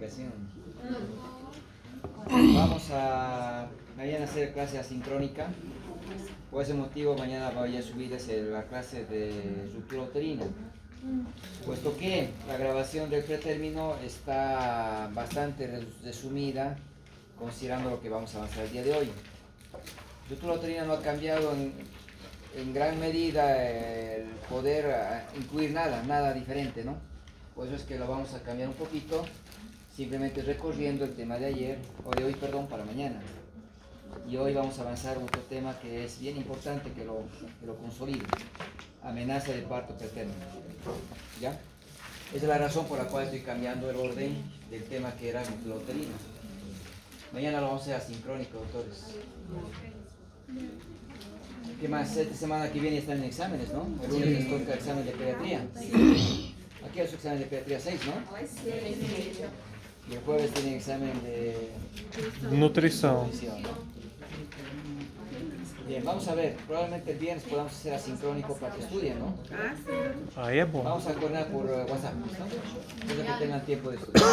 comunicación. Vamos a mañana hacer clase asincrónica. Por ese motivo mañana voy a subir la clase de ruptura uterina, puesto que la grabación del pretérmino está bastante resumida considerando lo que vamos a avanzar el día de hoy. Ruptura uterina no ha cambiado en gran medida el poder incluir nada diferente, ¿no? Por eso es que lo vamos a cambiar un poquito, simplemente recorriendo el tema de ayer, o de hoy, perdón, para mañana. Y hoy vamos a avanzar otro tema que es bien importante que lo consolide: amenaza de parto pretérmino. ¿Ya? Esa es la razón por la cual estoy cambiando el orden del tema que era ruptura uterina. Mañana lo vamos a hacer asincrónico, doctores. ¿Qué más? Esta semana que viene están en exámenes, ¿no? El lunes les toca examen de pediatría. Aquí es su examen de pediatría 6, ¿no? Y el jueves tienen examen de nutrición. ¿no? Bien, vamos a ver. Probablemente el viernes podamos hacer asincrónico para que estudien, ¿no? Ahí es bueno. Vamos a coordinar por WhatsApp, ¿no? Para que tengan tiempo de estudiar.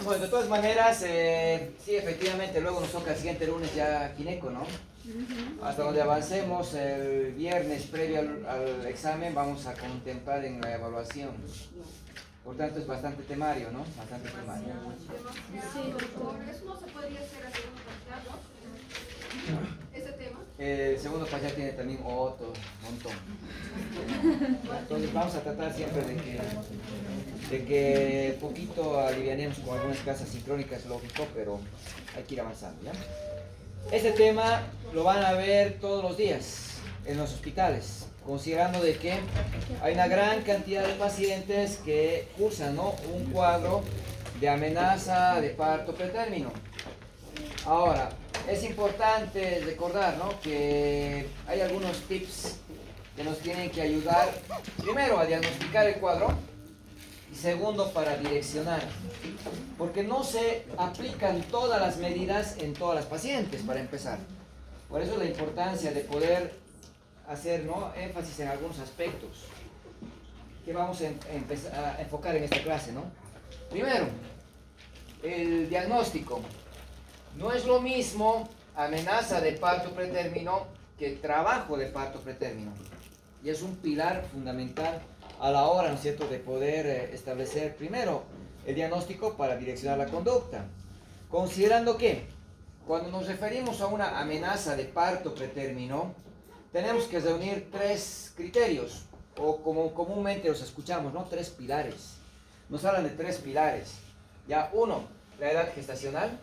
Bueno, de todas maneras, sí, efectivamente, luego nos toca el siguiente lunes ya gineco, ¿no? Hasta donde avancemos el viernes previo al examen vamos a contemplar en la evaluación. Por tanto es bastante temario, ¿no? Bastante temario. Sí, doctor. Eso no se podría hacer a segundo parcial, ¿no? Ese tema. El segundo parcial tiene también otro montón. Entonces vamos a tratar siempre de que poquito alivianemos con algunas clases sincrónicas, lógico, pero hay que ir avanzando, ¿ya? Este tema lo van a ver todos los días en los hospitales, considerando de que hay una gran cantidad de pacientes que cursan, ¿no?, un cuadro de amenaza de parto pretérmino. Ahora, es importante recordar, ¿no?, que hay algunos tips que nos tienen que ayudar, primero, a diagnosticar el cuadro, y segundo, para direccionar, porque no se aplican todas las medidas en todas las pacientes, para empezar. Por eso la importancia de poder hacer, ¿no?, énfasis en algunos aspectos que vamos a enfocar en esta clase, ¿no? Primero, el diagnóstico. No es lo mismo amenaza de parto pretérmino que trabajo de parto pretérmino. Y es un pilar fundamental a la hora, ¿no es cierto?, de poder establecer primero el diagnóstico para direccionar la conducta. Considerando que cuando nos referimos a una amenaza de parto pretérmino, tenemos que reunir tres criterios, o como comúnmente los escuchamos, ¿no?, tres pilares. Nos hablan de tres pilares. Ya, uno, la edad gestacional.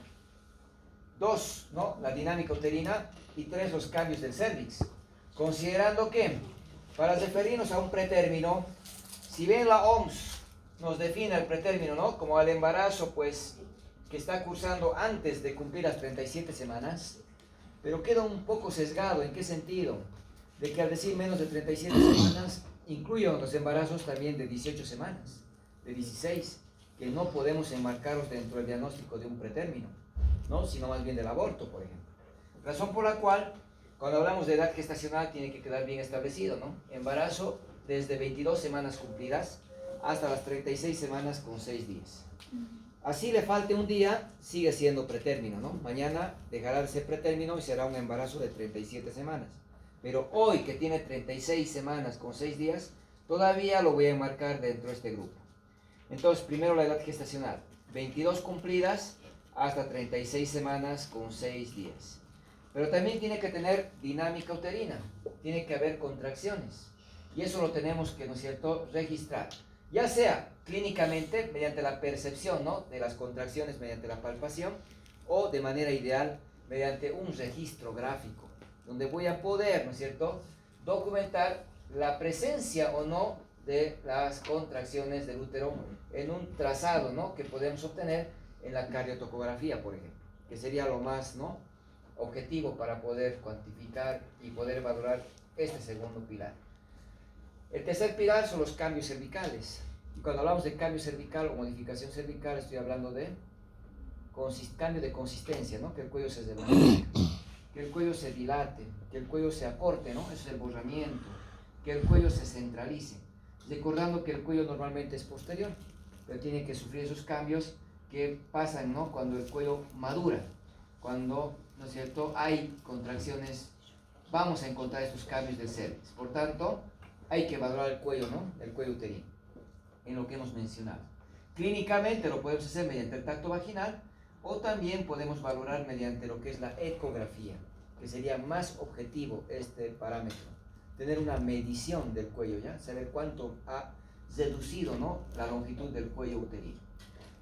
Dos, ¿no?, la dinámica uterina. Y tres, los cambios del cervix. Considerando que, para referirnos a un pretérmino, si bien la OMS nos define el pretérmino, ¿no?, como el embarazo, pues, que está cursando antes de cumplir las 37 semanas, pero queda un poco sesgado. ¿En qué sentido? De que al decir menos de 37 semanas, incluyen los embarazos también de 18 semanas, de 16, que no podemos enmarcarlos dentro del diagnóstico de un pretérmino, ¿no?, sino más bien del aborto, por ejemplo. Razón por la cual, cuando hablamos de edad gestacional, tiene que quedar bien establecido, ¿no? Embarazo desde 22 semanas cumplidas hasta las 36 semanas con 6 días. Así le falte un día, sigue siendo pretérmino, ¿no? Mañana dejará de ser pretérmino y será un embarazo de 37 semanas. Pero hoy, que tiene 36 semanas con 6 días, todavía lo voy a enmarcar dentro de este grupo. Entonces, primero la edad gestacional, 22 cumplidas hasta 36 semanas con 6 días. Pero también tiene que tener dinámica uterina, tiene que haber contracciones. Y eso lo tenemos que, ¿no es cierto?, registrar. Ya sea clínicamente, mediante la percepción, ¿no?, de las contracciones mediante la palpación, o de manera ideal, mediante un registro gráfico, donde voy a poder, ¿no es cierto?, documentar la presencia o no de las contracciones del útero en un trazado, ¿no?, que podemos obtener en la cardiotocografía, por ejemplo, que sería lo más, ¿no?, objetivo para poder cuantificar y poder valorar este segundo pilar. El tercer pilar son los cambios cervicales. Y cuando hablamos de cambio cervical o modificación cervical, estoy hablando de cambio de consistencia, ¿no?, que el cuello se desvanezca, que el cuello se dilate, que el cuello se acorte, ¿no?, eso es el borramiento, que el cuello se centralice. Recordando que el cuello normalmente es posterior, pero tiene que sufrir esos cambios que pasan, ¿no? Cuando el cuello madura, cuando, ¿no es cierto?, hay contracciones, vamos a encontrar estos cambios del cervix. Por tanto, hay que valorar el cuello, ¿no?, el cuello uterino, en lo que hemos mencionado. Clínicamente lo podemos hacer mediante el tacto vaginal, o también podemos valorar mediante lo que es la ecografía, que sería más objetivo este parámetro. Tener una medición del cuello, ¿ya? Saber cuánto ha reducido, ¿no?, la longitud del cuello uterino.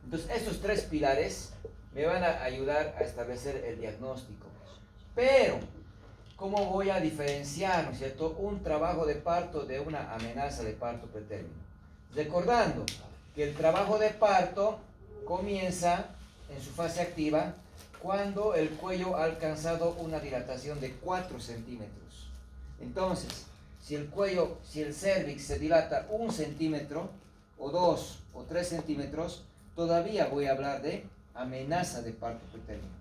Entonces, estos tres pilares me van a ayudar a establecer el diagnóstico. Pero, ¿cómo voy a diferenciar, ¿no es cierto?, un trabajo de parto de una amenaza de parto pretérmino? Recordando que el trabajo de parto comienza en su fase activa cuando el cuello ha alcanzado una dilatación de 4 centímetros. Entonces, si el cervix se dilata 1 centímetro, o 2 o 3 centímetros, todavía voy a hablar de amenaza de parto pretérmino.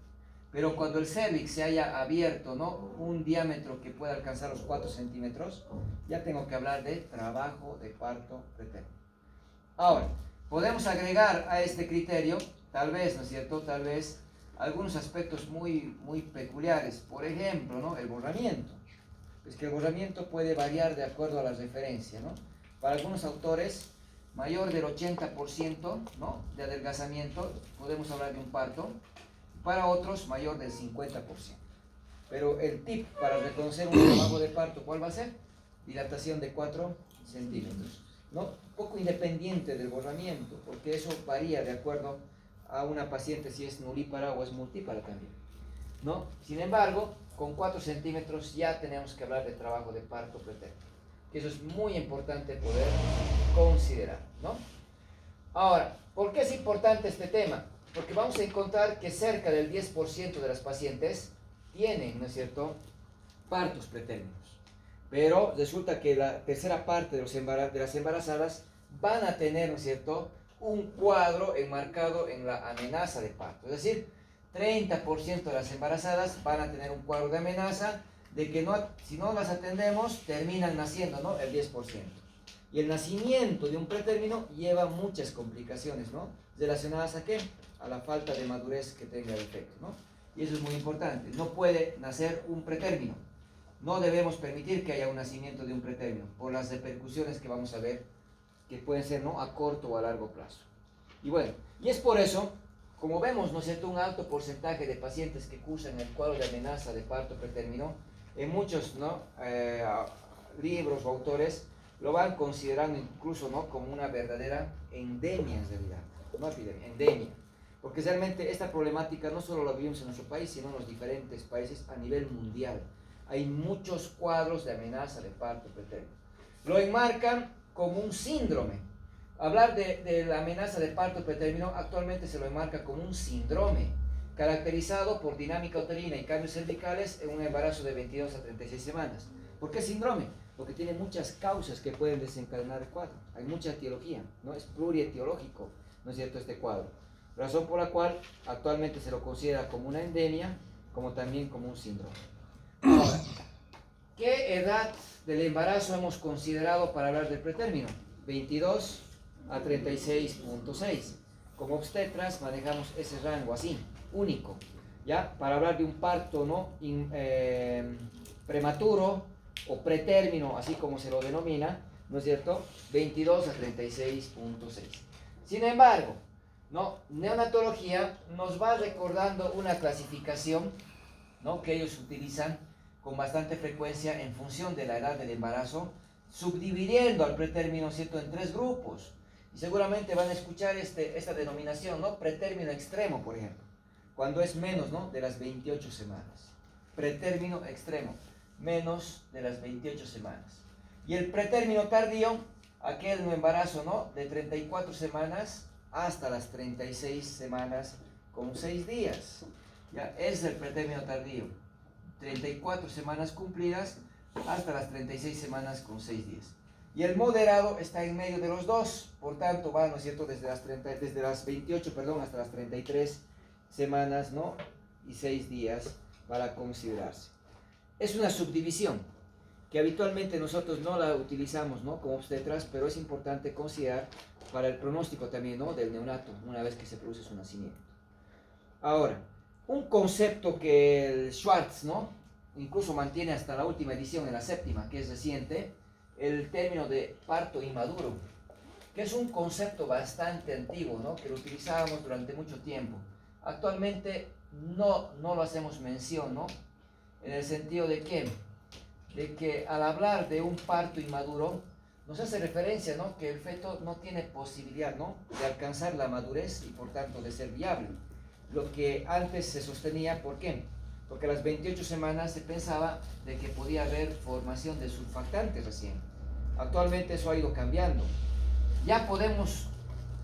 Pero cuando el cervix se haya abierto, ¿no?, un diámetro que pueda alcanzar los 4 centímetros, ya tengo que hablar de trabajo de parto pretérmino. Ahora, podemos agregar a este criterio, tal vez, ¿no es cierto?, tal vez algunos aspectos muy peculiares. Por ejemplo, ¿no?, el borramiento. Es que el borramiento puede variar de acuerdo a la referencia, ¿no? Para algunos autores, mayor del 80%, ¿no?, de adelgazamiento, podemos hablar de un parto. Para otros, mayor del 50%. Pero el tip para reconocer un trabajo de parto, ¿cuál va a ser? Dilatación de 4 centímetros. ¿No? Un poco independiente del borramiento, porque eso varía de acuerdo a una paciente si es nulípara o es multípara también, ¿no? Sin embargo, con 4 centímetros ya tenemos que hablar de trabajo de parto pretérmino, que eso es muy importante poder considerar, ¿no? Ahora, ¿por qué es importante este tema? Porque vamos a encontrar que cerca del 10% de las pacientes tienen, ¿no es cierto?, partos pretérminos. Pero resulta que la tercera parte de las embarazadas van a tener, ¿no es cierto?, un cuadro enmarcado en la amenaza de parto. Es decir, 30% de las embarazadas van a tener un cuadro de amenaza de que no, si no las atendemos, terminan naciendo, ¿no?, el 10%. Y el nacimiento de un pretérmino lleva muchas complicaciones, ¿no?, relacionadas a ¿qué? A la falta de madurez que tenga el feto, ¿no? Y eso es muy importante. No puede nacer un pretérmino. No debemos permitir que haya un nacimiento de un pretérmino por las repercusiones que vamos a ver, que pueden ser, ¿no?, a corto o a largo plazo. Y bueno, y es por eso, como vemos, ¿no es cierto?, un alto porcentaje de pacientes que cursan el cuadro de amenaza de parto pretérmino, en muchos, ¿no?, libros o autores lo van considerando incluso, ¿no?, como una verdadera endemia en realidad, no epidemia, endemia. Porque realmente esta problemática no solo la vivimos en nuestro país, sino en los diferentes países a nivel mundial. Hay muchos cuadros de amenaza de parto pretérmino. Lo enmarcan como un síndrome. Hablar de la amenaza de parto pretérmino actualmente se lo enmarca como un síndrome, caracterizado por dinámica uterina y cambios cervicales en un embarazo de 22 a 36 semanas. ¿Por qué síndrome? Porque tiene muchas causas que pueden desencadenar el cuadro. Hay mucha etiología, ¿no? Es plurietiológico, ¿no es cierto?, este cuadro. Razón por la cual actualmente se lo considera como una endemia, como también como un síndrome. Ahora, ¿qué edad del embarazo hemos considerado para hablar del pretérmino? 22 a 36.6. Como obstetras manejamos ese rango así, único, ¿ya? Para hablar de un parto, ¿no?, prematuro o pretérmino, así como se lo denomina, ¿no es cierto?, 22 a 36.6. Sin embargo, ¿no?, neonatología nos va recordando una clasificación, ¿no?, que ellos utilizan con bastante frecuencia en función de la edad del embarazo, subdividiendo al pretérmino, ¿cierto?, en 3 grupos. Y seguramente van a escuchar esta denominación, ¿no?, pretérmino extremo, por ejemplo, cuando es menos, ¿no?, de las 28 semanas. Pretérmino extremo, menos de las 28 semanas. Y el pretérmino tardío, aquel embarazo, ¿no?, de 34 semanas hasta las 36 semanas con 6 días. ¿Ya? Es el pretérmino tardío. 34 semanas cumplidas hasta las 36 semanas con 6 días. Y el moderado está en medio de los dos, por tanto va, ¿no es cierto?, desde las 28, perdón, hasta las 33 semanas, ¿no?, y 6 días para considerarse. Es una subdivisión. que habitualmente nosotros no la utilizamos, ¿no?, como obstetras, pero es importante considerar para el pronóstico también, ¿no?, del neonato, una vez que se produce su nacimiento. Ahora, un concepto que el Schwartz, ¿no?, incluso mantiene hasta la última edición, en la séptima, que es reciente, el término de parto inmaduro, que es un concepto bastante antiguo, ¿no?, que lo utilizábamos durante mucho tiempo. Actualmente no lo hacemos mención, ¿no?, en el sentido de que al hablar de un parto inmaduro, nos hace referencia, ¿no?, que el feto no tiene posibilidad, ¿no?, de alcanzar la madurez y por tanto de ser viable. Lo que antes se sostenía, ¿por qué? Porque a las 28 semanas se pensaba de que podía haber formación de surfactantes recién. Actualmente eso ha ido cambiando. Ya podemos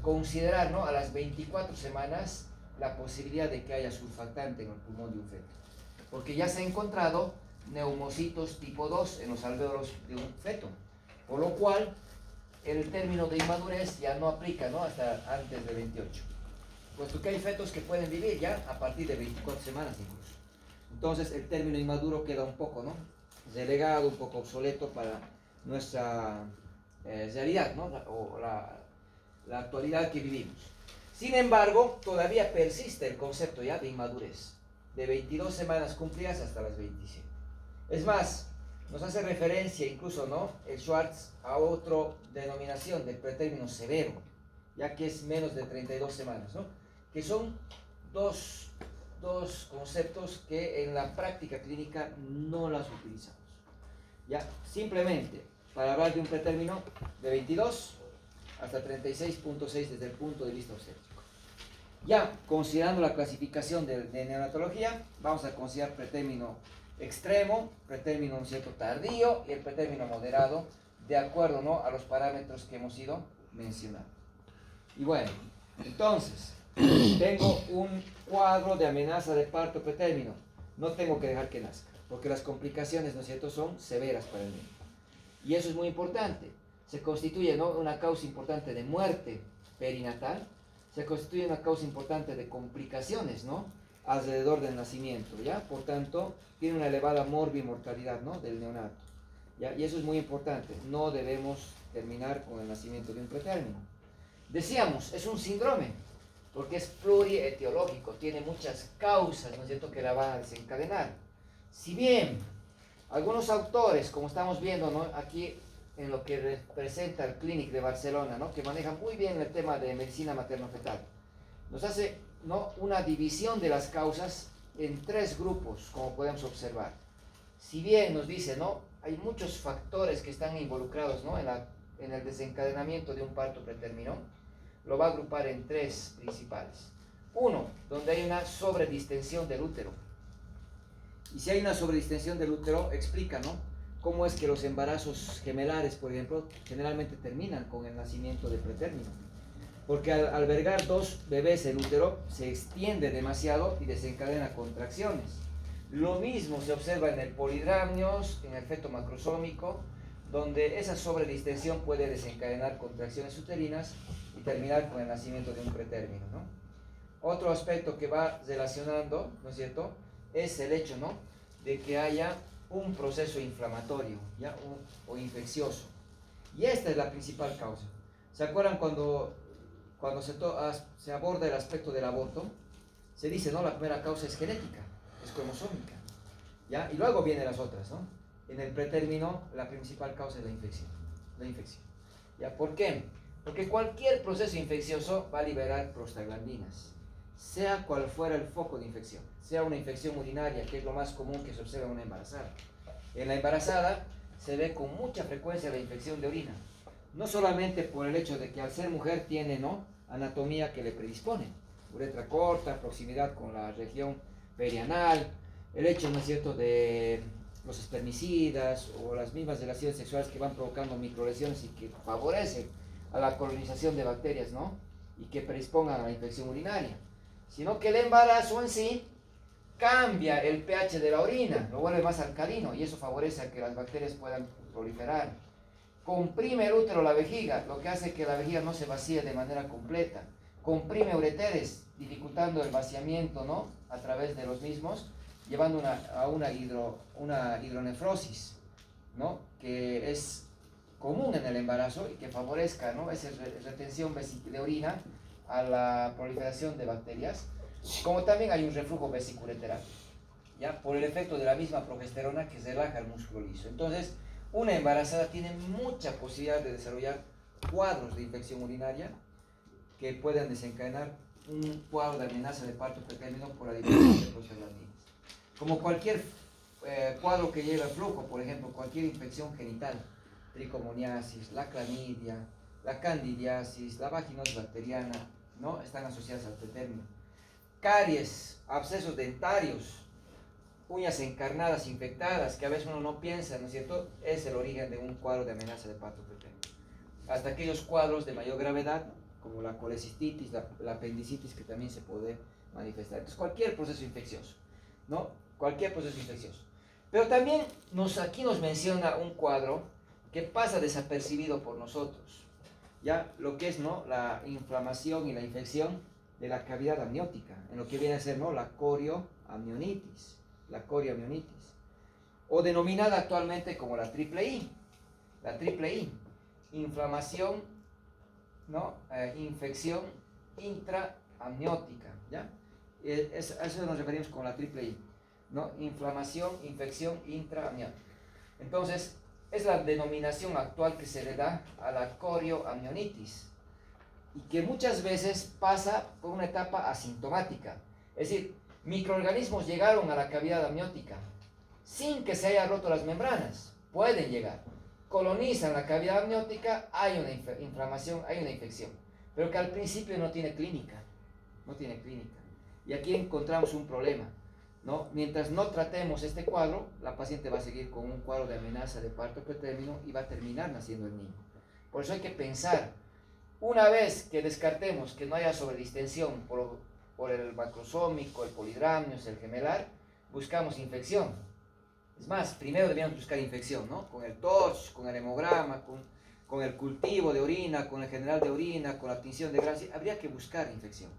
considerar, ¿no?, a las 24 semanas la posibilidad de que haya surfactante en el pulmón de un feto, porque ya se han encontrado neumocitos tipo 2 en los alvéolos de un feto, por lo cual el término de inmadurez ya no aplica, ¿no?, hasta antes de 28, puesto que hay fetos que pueden vivir ya a partir de 24 semanas incluso. Entonces el término inmaduro queda un poco, ¿no?, relegado, un poco obsoleto para nuestra realidad, ¿no?, la actualidad que vivimos. Sin embargo, todavía persiste el concepto ya de inmadurez, de 22 semanas cumplidas hasta las 27. Es más, nos hace referencia incluso, ¿no?, el Schwartz a otra denominación del pretérmino severo, ya que es menos de 32 semanas, ¿no?, que son dos conceptos que en la práctica clínica no las utilizamos. Ya, simplemente para hablar de un pretérmino de 22 hasta 36.6 desde el punto de vista obstétrico. Ya considerando la clasificación de neonatología, vamos a considerar pretérmino extremo, pretérmino un cierto tardío y el pretérmino moderado, de acuerdo, ¿no?, a los parámetros que hemos ido mencionando. Y bueno, entonces, tengo un cuadro de amenaza de parto pretérmino. No tengo que dejar que nazca, porque las complicaciones, ¿no es cierto?, son severas para el niño. Y eso es muy importante. Se constituye, ¿no?, una causa importante de muerte perinatal, se constituye una causa importante de complicaciones, ¿no?, alrededor del nacimiento, ¿ya? Por tanto, tiene una elevada morbimortalidad, ¿no?, del neonato, ¿ya? Y eso es muy importante. No debemos terminar con el nacimiento de un pretérmino. Decíamos, es un síndrome, porque es plurietiológico, tiene muchas causas, ¿no es cierto?, que la van a desencadenar. Si bien algunos autores, como estamos viendo, ¿no?, aquí en lo que representa el Clínic de Barcelona, ¿no?, que maneja muy bien el tema de medicina materno-fetal, nos hace, ¿no?, una división de las causas en 3 grupos, como podemos observar. Si bien nos dice, ¿no?, hay muchos factores que están involucrados, ¿no?, en el desencadenamiento de un parto pretérmino, lo va a agrupar en 3 principales. Uno, donde hay una sobredistensión del útero. Y si hay una sobredistensión del útero, explica, ¿no?, cómo es que los embarazos gemelares, por ejemplo, generalmente terminan con el nacimiento de pretérmino. Porque al albergar 2 bebés el útero se extiende demasiado y desencadena contracciones. Lo mismo se observa en el polidramnios, en el feto macrosómico, donde esa sobredistensión puede desencadenar contracciones uterinas y terminar con el nacimiento de un pretérmino, ¿no? Otro aspecto que va relacionando, ¿no es cierto?, es el hecho, ¿no?, de que haya un proceso inflamatorio, ¿ya?, o infeccioso. Y esta es la principal causa. ¿Se acuerdan cuando se aborda el aspecto del aborto? Se dice, ¿no?, la primera causa es genética, es cromosómica, ¿ya? Y luego vienen las otras, ¿no? En el pretérmino, la principal causa es la infección. ¿Ya? ¿Por qué? Porque cualquier proceso infeccioso va a liberar prostaglandinas, sea cual fuera el foco de infección, sea una infección urinaria, que es lo más común que se observa en una embarazada. En la embarazada se ve con mucha frecuencia la infección de orina, no solamente por el hecho de que al ser mujer tiene, ¿no?, anatomía que le predispone, uretra corta, proximidad con la región perianal, el hecho, ¿no es cierto?, de los espermicidas o las mismas relaciones sexuales que van provocando microlesiones y que favorecen a la colonización de bacterias, ¿no?, y que predispongan a la infección urinaria, sino que el embarazo en sí cambia el pH de la orina, lo vuelve más alcalino y eso favorece a que las bacterias puedan proliferar. Comprime el útero la vejiga, lo que hace que la vejiga no se vacíe de manera completa. Comprime ureteres, dificultando el vaciamiento, ¿no?, a través de los mismos, llevando a una hidronefrosis, ¿no? Que es común en el embarazo y que favorezca, ¿no? Esa retención de orina a la proliferación de bacterias, como también hay un reflujo vesiculolateral, ¿ya? Por el efecto de la misma progesterona que relaja el músculo liso. Entonces, una embarazada tiene mucha posibilidad de desarrollar cuadros de infección urinaria que puedan desencadenar un cuadro de amenaza de parto pretérmino por adipocitos de prostaglandinas. Como cualquier cuadro que lleve flujo, por ejemplo, cualquier infección genital, tricomoniasis, la clamidia, la candidiasis, la vaginosis bacteriana, ¿no? Están asociadas al pretérmino. Caries, abscesos dentarios, uñas encarnadas, infectadas, que a veces uno no piensa, ¿no es cierto? Es el origen de un cuadro de amenaza de parto pretérmino. Hasta aquellos cuadros de mayor gravedad, como la colecistitis, la apendicitis, que también se puede manifestar. Entonces, cualquier proceso infeccioso, ¿no? Cualquier proceso infeccioso. Pero también aquí nos menciona un cuadro que pasa desapercibido por nosotros, ya lo que es, ¿no? La inflamación y la infección de la cavidad amniótica, en lo que viene a ser, ¿no? La corioamnionitis, o denominada actualmente como la triple I, inflamación, ¿no? Infección intraamniótica, ¿ya? A eso nos referimos con la triple I, ¿no? Inflamación, infección intraamniótica. Entonces, es la denominación actual que se le da a la corioamnionitis y que muchas veces pasa por una etapa asintomática. Es decir, microorganismos llegaron a la cavidad amniótica sin que se haya roto las membranas. Pueden llegar, colonizan la cavidad amniótica, hay una inflamación, hay una infección, pero que al principio no tiene clínica. Y aquí encontramos un problema, ¿no? Mientras no tratemos este cuadro, la paciente va a seguir con un cuadro de amenaza de parto pretérmino y va a terminar naciendo el niño. Por eso hay que pensar, una vez que descartemos que no haya sobredistensión por el macrosómico, el polidramnios, el gemelar, buscamos infección. Es más, primero debíamos buscar infección, ¿no? Con el TORCH, con el hemograma, con el cultivo de orina, con el general de orina, con la tinción de grasa, habría que buscar infección.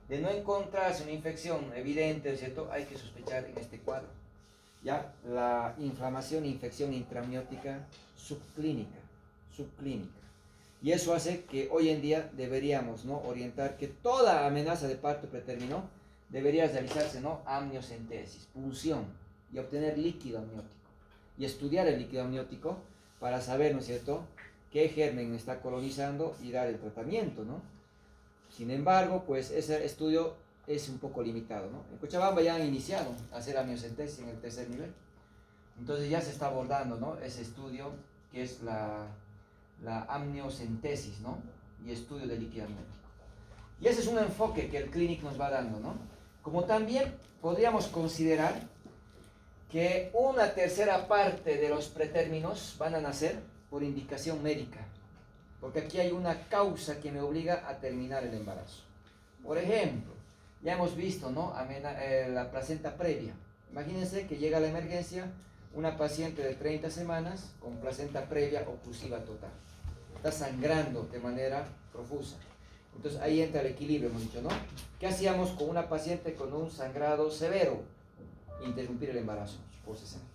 De no encontrarse una infección evidente, ¿cierto? Hay que sospechar en este cuadro, ¿ya? La inflamación e infección intramniótica subclínica. Y eso hace que hoy en día deberíamos, ¿no? Orientar que toda amenaza de parto pretérmino debería realizarse, ¿no? Amniocentesis, punción, y obtener líquido amniótico. Y estudiar el líquido amniótico para saber, ¿no es cierto?, qué germen está colonizando y dar el tratamiento, ¿no? Sin embargo, pues ese estudio es un poco limitado, ¿no? En Cochabamba ya han iniciado a hacer amniocentesis en el tercer nivel. Entonces ya se está abordando, ¿no? Ese estudio que es la amniocentesis, ¿no? Y estudio del líquido amniótico. Y ese es un enfoque que el Clinic nos va dando, ¿no? Como también podríamos considerar que una tercera parte de los pretérminos van a nacer por indicación médica, porque aquí hay una causa que me obliga a terminar el embarazo. Por ejemplo, ya hemos visto, ¿no? La placenta previa. Imagínense que llega a la emergencia una paciente de 30 semanas con placenta previa oclusiva total. Está sangrando de manera profusa. Entonces ahí entra el equilibrio, hemos dicho, ¿no? ¿Qué hacíamos con una paciente con un sangrado severo? Interrumpir el embarazo por cesárea,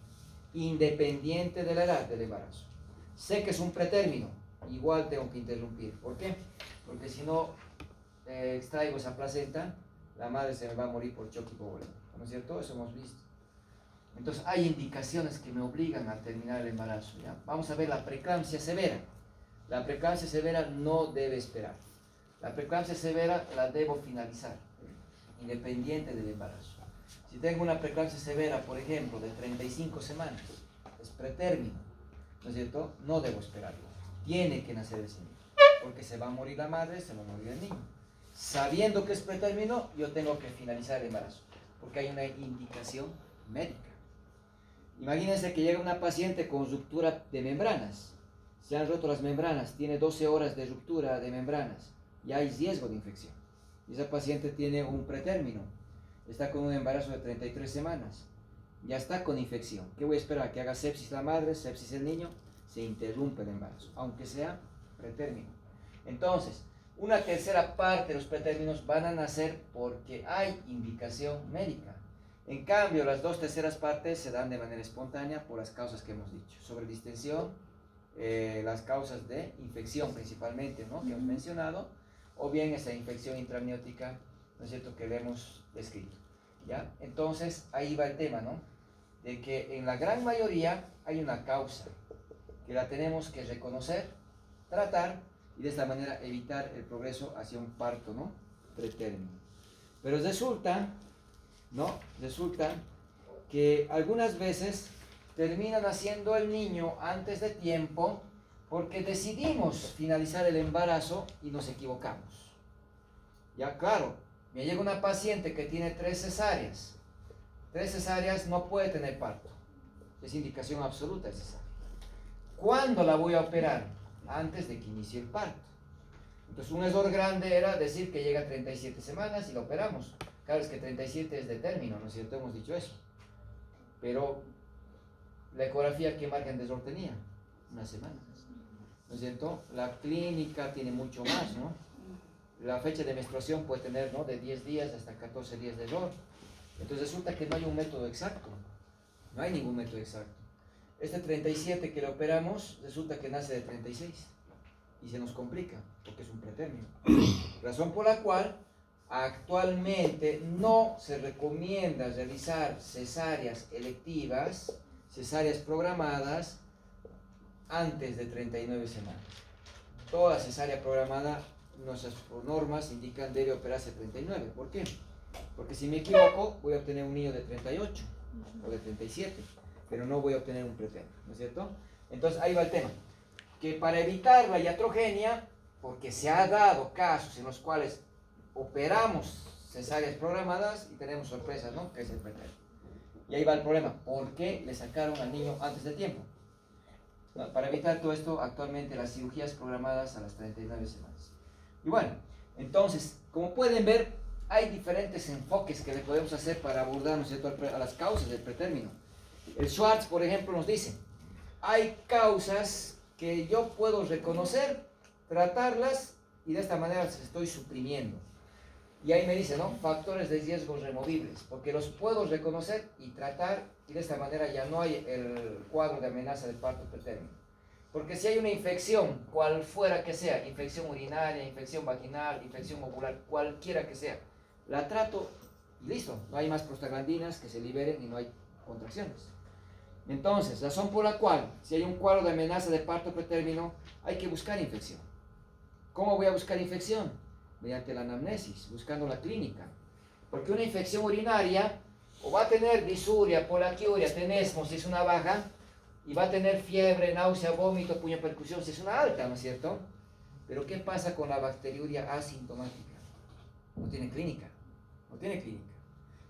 independiente de la edad del embarazo. Sé que es un pretérmino, igual tengo que interrumpir. ¿Por qué? Porque si no extraigo esa placenta, la madre se me va a morir por choque hipovolémico, ¿no es cierto? Eso hemos visto. Entonces hay indicaciones que me obligan a terminar el embarazo, ¿ya? Vamos a ver la preeclampsia severa. La preeclampsia severa no debe esperar. La preeclampsia severa la debo finalizar, independiente del embarazo. Si tengo una preeclampsia severa, por ejemplo, de 35 semanas, es pretérmino, ¿no es cierto? No debo esperarlo. Tiene que nacer ese niño, porque se va a morir la madre, se va a morir el niño. Sabiendo que es pretérmino, yo tengo que finalizar el embarazo, porque hay una indicación médica. Imagínense que llega una paciente con ruptura de membranas. Se han roto las membranas, tiene 12 horas de ruptura de membranas, y hay riesgo de infección. Y esa paciente tiene un pretérmino, está con un embarazo de 33 semanas, ya está con infección. ¿Qué voy a esperar? ¿Que haga sepsis la madre, sepsis el niño? Se interrumpe el embarazo, aunque sea pretérmino. Entonces, una tercera parte de los pretérminos van a nacer porque hay indicación médica. En cambio, las 2/3 partes se dan de manera espontánea por las causas que hemos dicho. Sobre distensión, las causas de infección principalmente, ¿no? Que hemos mencionado, o bien esa infección intraamniótica, ¿no es cierto?, que le hemos descrito, ¿ya? Entonces, ahí va el tema, ¿no? De que en la gran mayoría hay una causa que la tenemos que reconocer, tratar y de esta manera evitar el progreso hacia un parto, ¿no?, pretérmino. Pero resulta, ¿no?, resulta que algunas veces termina naciendo el niño antes de tiempo porque decidimos finalizar el embarazo y nos equivocamos. Ya, claro, me llega una paciente que tiene 3 cesáreas. 3 cesáreas no puede tener parto. Es indicación absoluta de cesárea. ¿Cuándo la voy a operar? Antes de que inicie el parto. Entonces, un error grande era decir que llega a 37 semanas y la operamos. Claro, es que 37 es de término, ¿no es cierto? Hemos dicho eso. Pero la ecografía, ¿qué margen de error tenía? 1 semana. ¿No es cierto? La clínica tiene mucho más, ¿no? La fecha de menstruación puede tener, ¿no?, de 10 días hasta 14 días de error. Entonces resulta que no hay un método exacto. No hay ningún método exacto. Este 37 que le operamos, resulta que nace de 36. Y se nos complica, porque es un pretérmino. Razón por la cual actualmente no se recomienda realizar cesáreas electivas, cesáreas programadas, antes de 39 semanas. Toda cesárea programada, nuestras normas indican debe operarse 39. ¿Por qué? Porque si me equivoco, voy a obtener un niño de 38 o de 37, pero no voy a obtener un pretérmino, ¿no es cierto? Entonces ahí va el tema, que para evitar la iatrogenia, porque se ha dado casos en los cuales operamos cesáreas programadas y tenemos sorpresas, ¿no?, que es el pretérmino. Y ahí va el problema, ¿por qué le sacaron al niño antes de tiempo? Para evitar todo esto, actualmente las cirugías programadas a las 39 semanas. Y bueno, entonces, como pueden ver, hay diferentes enfoques que le podemos hacer para abordar, ¿no es cierto?, a las causas del pretérmino. El Schwartz, por ejemplo, nos dice, hay causas que yo puedo reconocer, tratarlas y de esta manera las estoy suprimiendo. Y ahí me dice, ¿no?, factores de riesgo removibles, porque los puedo reconocer y tratar y de esta manera ya no hay el cuadro de amenaza de parto pretérmino. Porque si hay una infección, cual fuera que sea, infección urinaria, infección vaginal, infección ocular, cualquiera que sea, la trato y listo, no hay más prostaglandinas que se liberen y no hay contracciones. Entonces, razón por la cual, si hay un cuadro de amenaza de parto pretérmino, hay que buscar infección. ¿Cómo voy a buscar infección? Mediante la anamnesis, buscando la clínica. Porque una infección urinaria o va a tener disuria, polaquiuria, tenesmo si es una baja, y va a tener fiebre, náusea, vómito, puño percusión si es una alta, ¿no es cierto? Pero ¿qué pasa con la bacteriuria asintomática? No tiene clínica, no tiene clínica.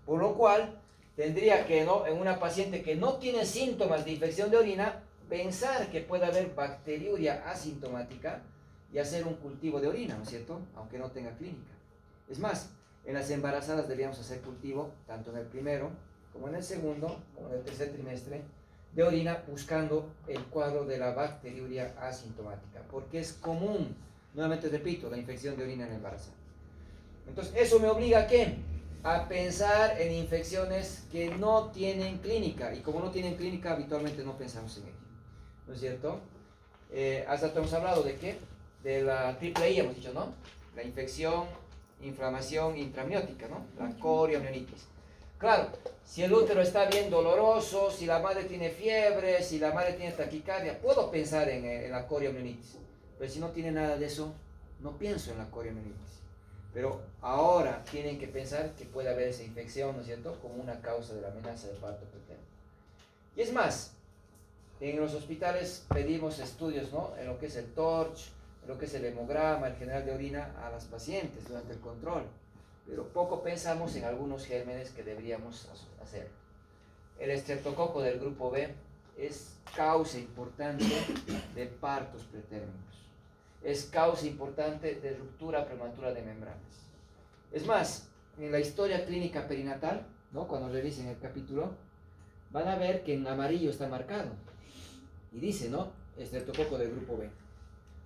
Por lo cual, tendría que, ¿no?, en una paciente que no tiene síntomas de infección de orina, pensar que puede haber bacteriuria asintomática y hacer un cultivo de orina, ¿no es cierto?, aunque no tenga clínica. Es más, en las embarazadas deberíamos hacer cultivo, tanto en el primero, como en el segundo, como en el tercer trimestre, de orina, buscando el cuadro de la bacteriuria asintomática, porque es común, nuevamente repito, la infección de orina en embarazada. Entonces, eso me obliga ¿a qué? A pensar en infecciones que no tienen clínica, y como no tienen clínica, habitualmente no pensamos en ello, ¿no es cierto? Hasta hemos hablado de qué, de la triple I, hemos dicho, ¿no? La infección, inflamación intraamniótica, ¿no? La corioamionitis. Claro, si el útero está bien doloroso, si la madre tiene fiebre, si la madre tiene taquicardia, puedo pensar en la corioamionitis. Pero si no tiene nada de eso, no pienso en la corioamionitis. Pero ahora tienen que pensar que puede haber esa infección, ¿no es cierto?, como una causa de la amenaza de parto pretérmino. Y es más, en los hospitales pedimos estudios, ¿no?, en lo que es el TORCH, en lo que es el hemograma, el general de orina a las pacientes durante el control. Pero poco pensamos en algunos gérmenes que deberíamos hacer. El estreptococo del grupo B es causa importante de partos pretérminos. Es causa importante de ruptura prematura de membranas. Es más, en la historia clínica perinatal, ¿no?, cuando revisen el capítulo, van a ver que en amarillo está marcado. Y dice, ¿no?, estreptococo del grupo B.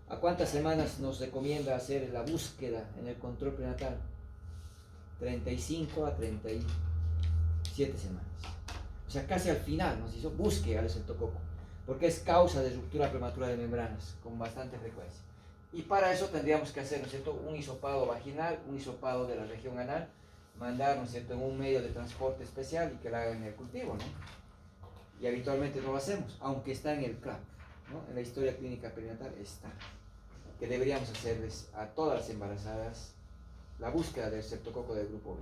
¿A cuántas semanas nos recomienda hacer la búsqueda en el control prenatal? 35 a 37 7 semanas. O sea, casi al final nos hizo, busque al septococo, porque es causa de ruptura prematura de membranas con bastante frecuencia. Y para eso tendríamos que hacer, ¿no es cierto?, un hisopado vaginal, un hisopado de la región anal, mandar, ¿no es cierto?, en un medio de transporte especial y que lo hagan en el cultivo, ¿no? Y habitualmente no lo hacemos, aunque está en el CLAP, ¿no? En la historia clínica perinatal está, que deberíamos hacerles a todas las embarazadas la búsqueda del septococo del grupo B.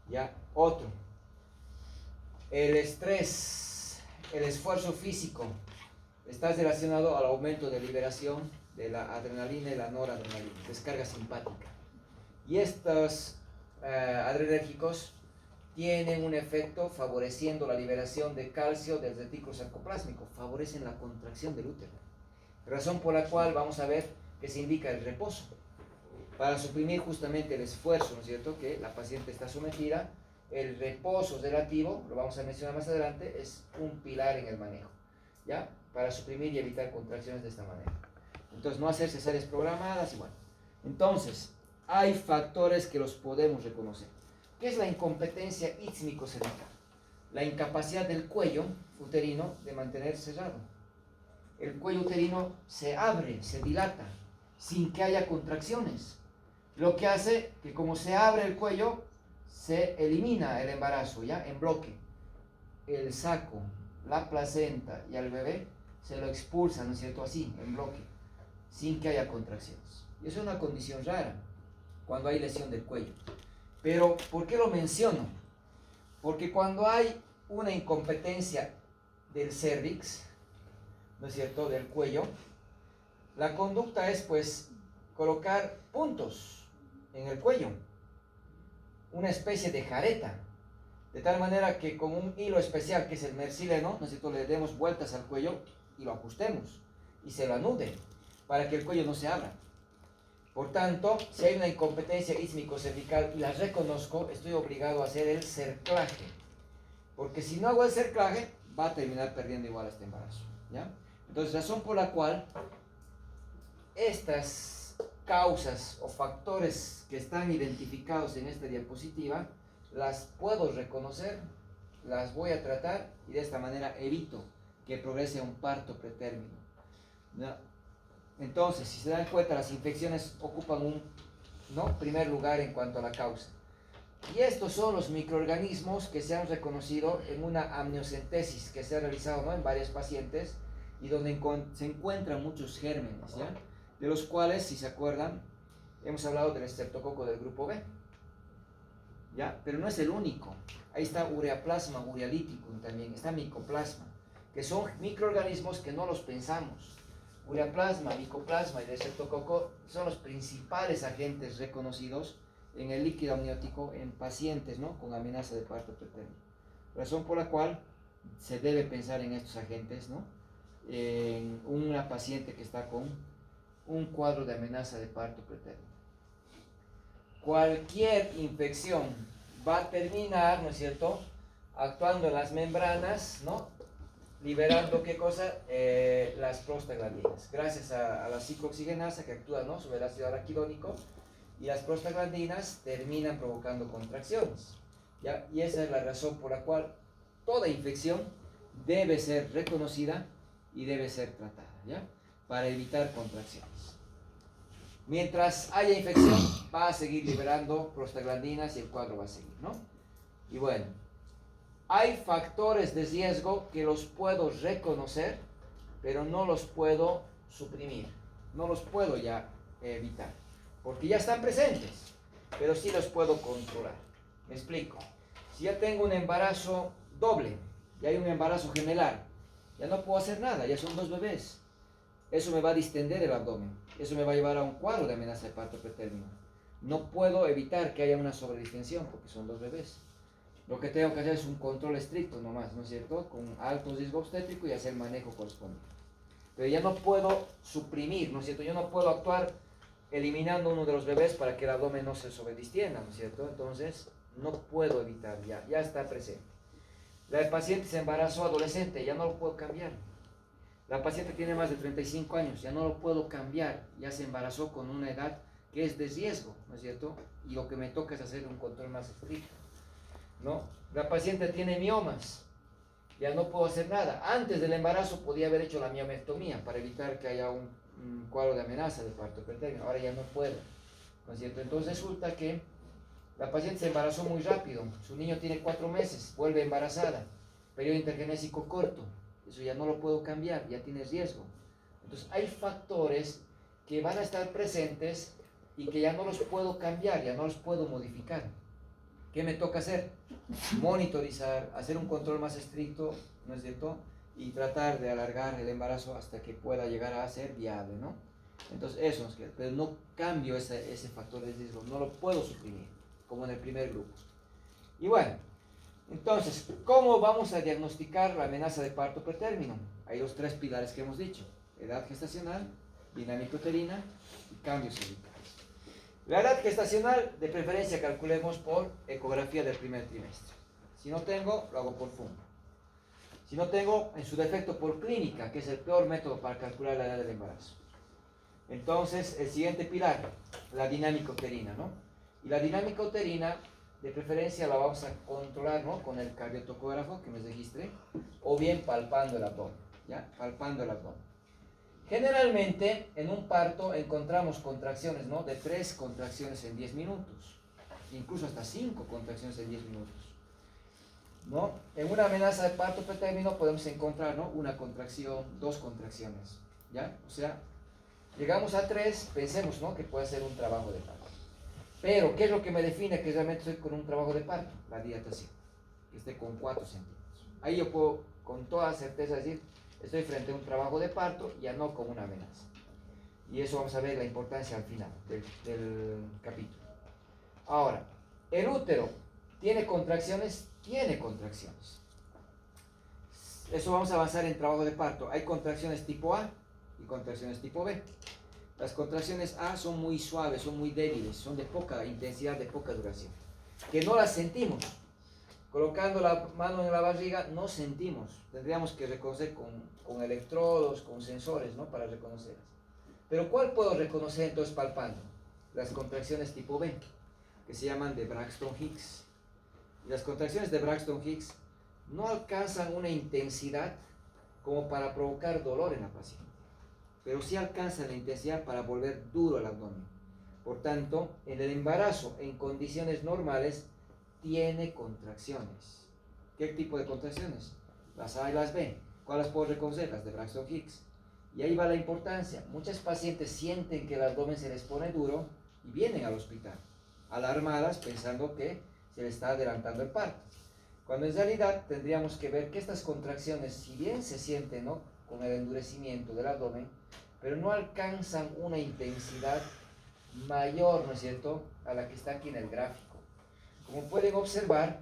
Ya, otro, el estrés, el esfuerzo físico, está relacionado al aumento de liberación de la adrenalina y la noradrenalina, descarga simpática. Y estos adrenérgicos tienen un efecto favoreciendo la liberación de calcio del retículo sarcoplásmico, favorecen la contracción del útero. Razón por la cual vamos a ver que se indica el reposo, para suprimir justamente el esfuerzo, ¿no es cierto?, que la paciente está sometida. El reposo relativo, lo vamos a mencionar más adelante, es un pilar en el manejo, ¿ya? Para suprimir y evitar contracciones de esta manera. Entonces, no hacer cesáreas programadas y bueno. Entonces, hay factores que los podemos reconocer. ¿Qué es la incompetencia ítmico-cervical? La incapacidad del cuello uterino de mantenerse cerrado. El cuello uterino se abre, se dilata, sin que haya contracciones. Lo que hace que como se abre el cuello, se elimina el embarazo, ¿ya? En bloque. El saco, la placenta y al bebé se lo expulsan, ¿no es cierto?, así, en bloque, sin que haya contracciones. Y eso es una condición rara cuando hay lesión del cuello. Pero, ¿por qué lo menciono? Porque cuando hay una incompetencia del cervix, ¿no es cierto?, del cuello, la conducta es, pues, colocar puntos en el cuello, una especie de jareta, de tal manera que con un hilo especial, que es el mersileno, ¿no es cierto?, le demos vueltas al cuello y lo ajustemos y se lo anude para que el cuello no se abra. Por tanto, si hay una incompetencia ísmico-cervical y la reconozco, estoy obligado a hacer el cerclaje, porque si no hago el cerclaje, va a terminar perdiendo igual este embarazo, ¿ya? Entonces, razón por la cual estas causas o factores que están identificados en esta diapositiva, las puedo reconocer, las voy a tratar y de esta manera evito que progrese a un parto pretérmino, ¿ya? Entonces, si se dan cuenta, las infecciones ocupan un primer lugar en cuanto a la causa. Y estos son los microorganismos que se han reconocido en una amniocentesis que se ha realizado, ¿no?, en varios pacientes y donde se encuentran muchos gérmenes, ¿ya?, de los cuales, si se acuerdan, hemos hablado del estreptococo del grupo B, ¿ya? Pero no es el único. Ahí está ureaplasma urealyticum también, está micoplasma, que son microorganismos que no los pensamos. Ureaplasma, micoplasma y el estreptococo son los principales agentes reconocidos en el líquido amniótico en pacientes, ¿no?, con amenaza de parto pretérmino. Razón por la cual se debe pensar en estos agentes, ¿no?, en una paciente que está con un cuadro de amenaza de parto pretérmino. Cualquier infección va a terminar, ¿no es cierto?, actuando en las membranas, ¿no?, liberando, ¿qué cosa? Las prostaglandinas, gracias a la ciclooxigenasa que actúa, ¿no?, sobre el ácido araquidónico, y las prostaglandinas terminan provocando contracciones, ¿ya? Y esa es la razón por la cual toda infección debe ser reconocida y debe ser tratada, ¿ya?, para evitar contracciones. Mientras haya infección, va a seguir liberando prostaglandinas y el cuadro va a seguir, ¿no? Y bueno, hay factores de riesgo que los puedo reconocer, pero no los puedo suprimir, no los puedo ya evitar, porque ya están presentes, pero sí los puedo controlar. Me explico. Si ya tengo un embarazo doble, y hay un embarazo gemelar, ya no puedo hacer nada, ya son 2 bebés. Eso me va a distender el abdomen, eso me va a llevar a un cuadro de amenaza de parto pretérmino. No puedo evitar que haya una sobredistensión porque son 2 bebés. Lo que tengo que hacer es un control estricto nomás, ¿no es cierto?, con alto riesgo obstétrico y hacer el manejo correspondiente. Pero ya no puedo suprimir, ¿no es cierto?, yo no puedo actuar eliminando uno de los bebés para que el abdomen no se sobredistienda, ¿no es cierto? Entonces, no puedo evitar, ya está presente. La paciente se embarazó adolescente, ya no lo puedo cambiar. La paciente tiene más de 35 años, ya no lo puedo cambiar, ya se embarazó con una edad que es de riesgo, ¿no es cierto? Y lo que me toca es hacer un control más estricto. ¿no? La paciente tiene miomas, ya no puedo hacer nada. Antes del embarazo podía haber hecho la miomectomía para evitar que haya un cuadro de amenaza de parto pretérmino, ahora ya no puedo, ¿no es cierto? Entonces resulta que la paciente se embarazó muy rápido, su niño tiene 4 meses, vuelve embarazada, periodo intergenésico corto, eso ya no lo puedo cambiar, ya tiene riesgo. Entonces hay factores que van a estar presentes y que ya no los puedo cambiar, ya no los puedo modificar. ¿Qué me toca hacer? Monitorizar, hacer un control más estricto, ¿no es cierto? Y tratar de alargar el embarazo hasta que pueda llegar a ser viable, ¿no? Entonces eso, pero no cambio ese factor de riesgo, no lo puedo suprimir, como en el primer grupo. Y bueno, entonces, ¿cómo vamos a diagnosticar la amenaza de parto pretérmino? Hay los 3 pilares que hemos dicho: edad gestacional, dinámica uterina y cambios cervicales. La edad gestacional, de preferencia, calculemos por ecografía del primer trimestre. Si no tengo, lo hago por FUM. Si no tengo, en su defecto, por clínica, que es el peor método para calcular la edad del embarazo. Entonces, el siguiente pilar, la dinámica uterina, ¿no? Y la dinámica uterina, de preferencia, la vamos a controlar, ¿no? Con el cardiotocógrafo que me registre, o bien palpando el abdomen, ¿ya? Palpando el abdomen. Generalmente, en un parto encontramos contracciones, ¿no? De 3 contracciones en 10 minutos, incluso hasta 5 contracciones en 10 minutos, ¿no? En una amenaza de parto pretérmino podemos encontrar, ¿no? Una contracción, 2 contracciones, ¿ya? O sea, llegamos a 3, pensemos, ¿no? Que puede ser un trabajo de parto. Pero, ¿qué es lo que me define que realmente estoy con un trabajo de parto? La dilatación, que esté con 4 centímetros. Ahí yo puedo con toda certeza decir: estoy frente a un trabajo de parto, ya no como una amenaza. Y eso vamos a ver la importancia al final del capítulo. Ahora, el útero, ¿tiene contracciones? Tiene contracciones. Eso vamos a avanzar en trabajo de parto. Hay contracciones tipo A y contracciones tipo B. Las contracciones A son muy suaves, son muy débiles, son de poca intensidad, de poca duración, que no las sentimos. Colocando la mano en la barriga no sentimos, tendríamos que reconocer con electrodos, con sensores, ¿no? Para reconocerlas. Pero ¿cuál puedo reconocer entonces palpando? Las contracciones tipo B, que se llaman de Braxton-Hicks. Y las contracciones de Braxton-Hicks no alcanzan una intensidad como para provocar dolor en la paciente, pero sí alcanzan la intensidad para volver duro el abdomen. Por tanto, en el embarazo, en condiciones normales, tiene contracciones. ¿Qué tipo de contracciones? Las A y las B. ¿Cuáles puedo reconocer? Las de Braxton-Hicks. Y ahí va la importancia. Muchas pacientes sienten que el abdomen se les pone duro y vienen al hospital, alarmadas, pensando que se les está adelantando el parto. Cuando en realidad tendríamos que ver que estas contracciones, si bien se sienten, ¿no? Con el endurecimiento del abdomen, pero no alcanzan una intensidad mayor, ¿no es cierto?, a la que está aquí en el gráfico. Como pueden observar,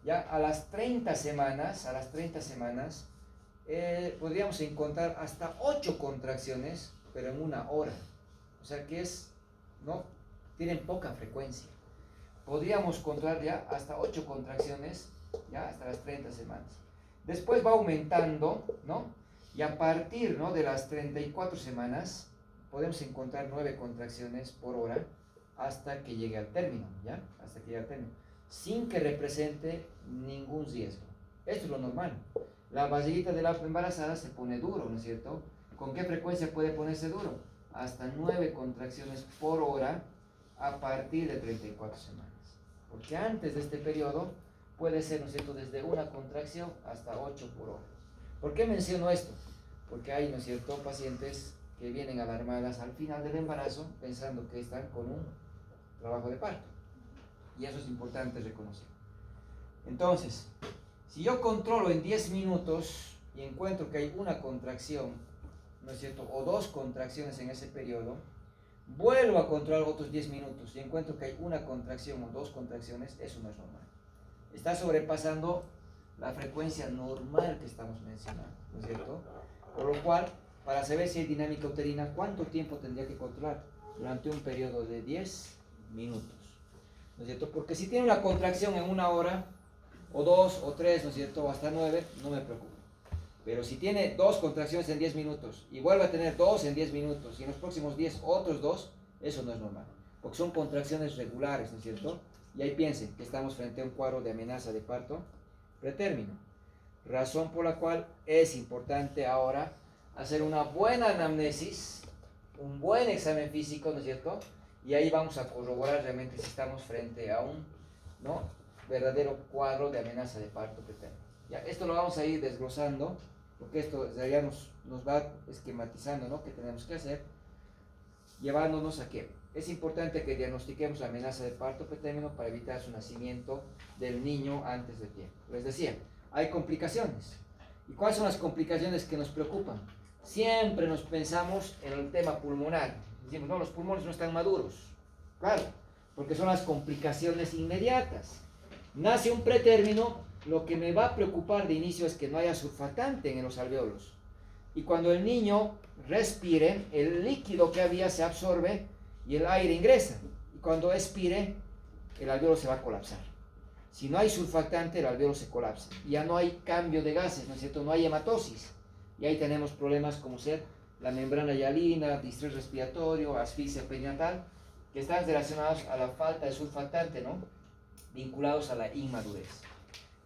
ya a las 30 semanas, podríamos encontrar hasta 8 contracciones, pero en una hora. O sea que ¿no? Tienen poca frecuencia. Podríamos controlar ya hasta 8 contracciones, ya hasta las 30 semanas. Después va aumentando, ¿no? Y a partir, ¿no?, de las 34 semanas, podemos encontrar 9 contracciones por hora hasta que llegue al término, ¿ya? Hasta que llegue al término, sin que represente ningún riesgo. Esto es lo normal. La barriguita de la embarazada se pone duro, ¿no es cierto? ¿Con qué frecuencia puede ponerse duro? Hasta 9 contracciones por hora a partir de 34 semanas. Porque antes de este periodo puede ser, ¿no es cierto?, desde una contracción hasta 8 por hora. ¿Por qué menciono esto? Porque hay, ¿no es cierto?, pacientes que vienen alarmadas al final del embarazo pensando que están con un trabajo de parto. Y eso es importante reconocer. Entonces, si yo controlo en 10 minutos y encuentro que hay una contracción, ¿no es cierto?, o 2 contracciones en ese periodo, vuelvo a controlar otros 10 minutos y encuentro que hay una contracción o 2 contracciones, eso no es normal. Está sobrepasando la frecuencia normal que estamos mencionando, ¿no es cierto? Por lo cual, para saber si hay dinámica uterina, ¿cuánto tiempo tendría que controlar? Durante un periodo de 10 minutos, ¿no es cierto? Porque si tiene una contracción en una hora, o 2, o 3, ¿no es cierto?, o hasta 9, no me preocupa. Pero si tiene 2 contracciones en 10 minutos, y vuelve a tener 2 en 10 minutos, y en los próximos 10 otros 2, eso no es normal. Porque son contracciones regulares, ¿no es cierto?, Y ahí piensen que estamos frente a un cuadro de amenaza de parto pretérmino. Razón por la cual es importante ahora hacer una buena anamnesis, un buen examen físico, ¿no es cierto? Y ahí vamos a corroborar realmente si estamos frente a un, ¿no?, verdadero cuadro de amenaza de parto pretérmino. Ya, esto lo vamos a ir desglosando, porque esto en realidad nos va esquematizando, ¿no?, qué tenemos que hacer, llevándonos a que es importante que diagnostiquemos la amenaza de parto pretérmino para evitar su nacimiento del niño antes de tiempo. Les decía, hay complicaciones. ¿Y cuáles son las complicaciones que nos preocupan? Siempre nos pensamos en el tema pulmonar. Decimos, no, los pulmones no están maduros. Claro, porque son las complicaciones inmediatas. Nace un pretérmino, lo que me va a preocupar de inicio es que no haya surfactante en los alvéolos. Y cuando el niño respire, el líquido que había se absorbe y el aire ingresa. Y cuando expire, el alvéolo se va a colapsar. Si no hay surfactante, el alvéolo se colapsa. Ya no hay cambio de gases, ¿no es cierto? No hay hematosis. Y ahí tenemos problemas como ser la membrana hialina, distrés respiratorio, asfixia perinatal, que están relacionados a la falta de surfactante, ¿no?, vinculados a la inmadurez.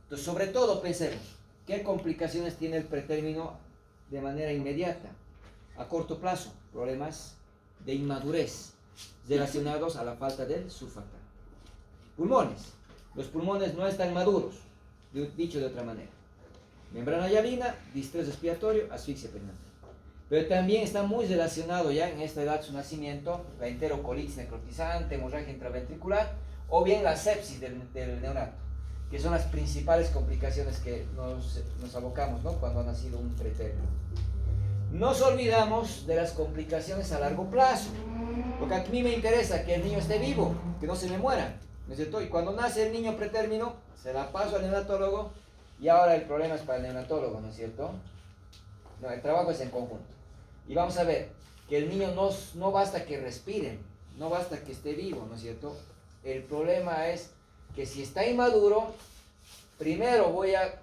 Entonces, sobre todo, pensemos, ¿qué complicaciones tiene el pretérmino de manera inmediata? A corto plazo, problemas de inmadurez relacionados a la falta del surfactante. Pulmones. Los pulmones no están maduros, dicho de otra manera. Membrana hialina, distrés respiratorio, asfixia perinatal. Pero también está muy relacionado ya en esta edad de su nacimiento la enterocolitis necrotizante, hemorragia intraventricular o bien la sepsis del neonato, que son las principales complicaciones que nos abocamos, ¿no?, cuando ha nacido un pretérmino. Nos olvidamos de las complicaciones a largo plazo, porque a mí me interesa que el niño esté vivo, que no se me muera, ¿no es cierto? Y cuando nace el niño pretérmino, se la paso al neonatólogo y ahora el problema es para el neonatólogo, ¿no es cierto? No, el trabajo es en conjunto. Y vamos a ver que el niño no basta que respire, no basta que esté vivo, ¿no es cierto? El problema es que si está inmaduro, primero voy a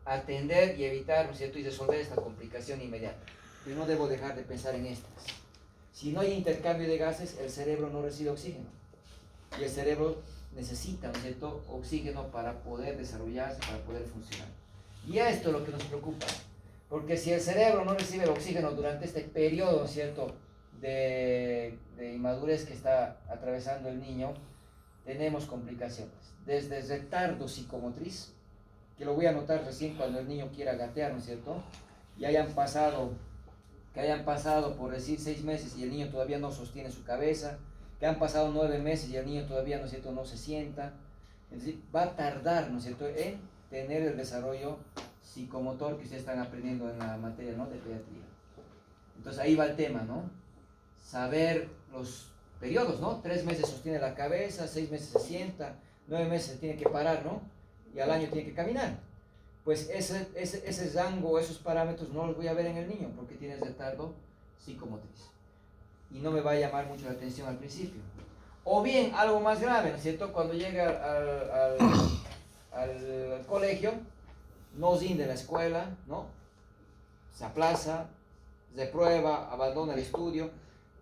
atender y evitar, ¿no es cierto?, y resolver esta complicación inmediata. Pero no debo dejar de pensar en estas. Si no hay intercambio de gases, el cerebro no recibe oxígeno. Y el cerebro necesita, ¿no es cierto?, oxígeno para poder desarrollarse, para poder funcionar. Y esto es lo que nos preocupa. Porque si el cerebro no recibe el oxígeno durante este periodo, ¿no es cierto?, de inmadurez que está atravesando el niño, tenemos complicaciones. Desde retardo psicomotriz, que lo voy a notar recién cuando el niño quiera gatear, ¿no es cierto? Y que hayan pasado, por decir, 6 meses y el niño todavía no sostiene su cabeza, que han pasado 9 meses y el niño todavía, ¿no es cierto?, no se sienta. Es decir, va a tardar, ¿no es cierto?, en tener el desarrollo psicomotor que ustedes están aprendiendo en la materia, ¿no?, de pediatría. Entonces ahí va el tema, ¿no? Saber los periodos, ¿no? 3 meses sostiene la cabeza, 6 meses se sienta, 9 meses se tiene que parar, ¿no?, y al año tiene que caminar. Pues ese rango, esos parámetros no los voy a ver en el niño porque tiene retardo psicomotriz. Y no me va a llamar mucho la atención al principio. O bien, algo más grave, ¿no es cierto? Cuando llega al colegio, no rinde la escuela, ¿no? Se aplaza, reprueba, abandona el estudio,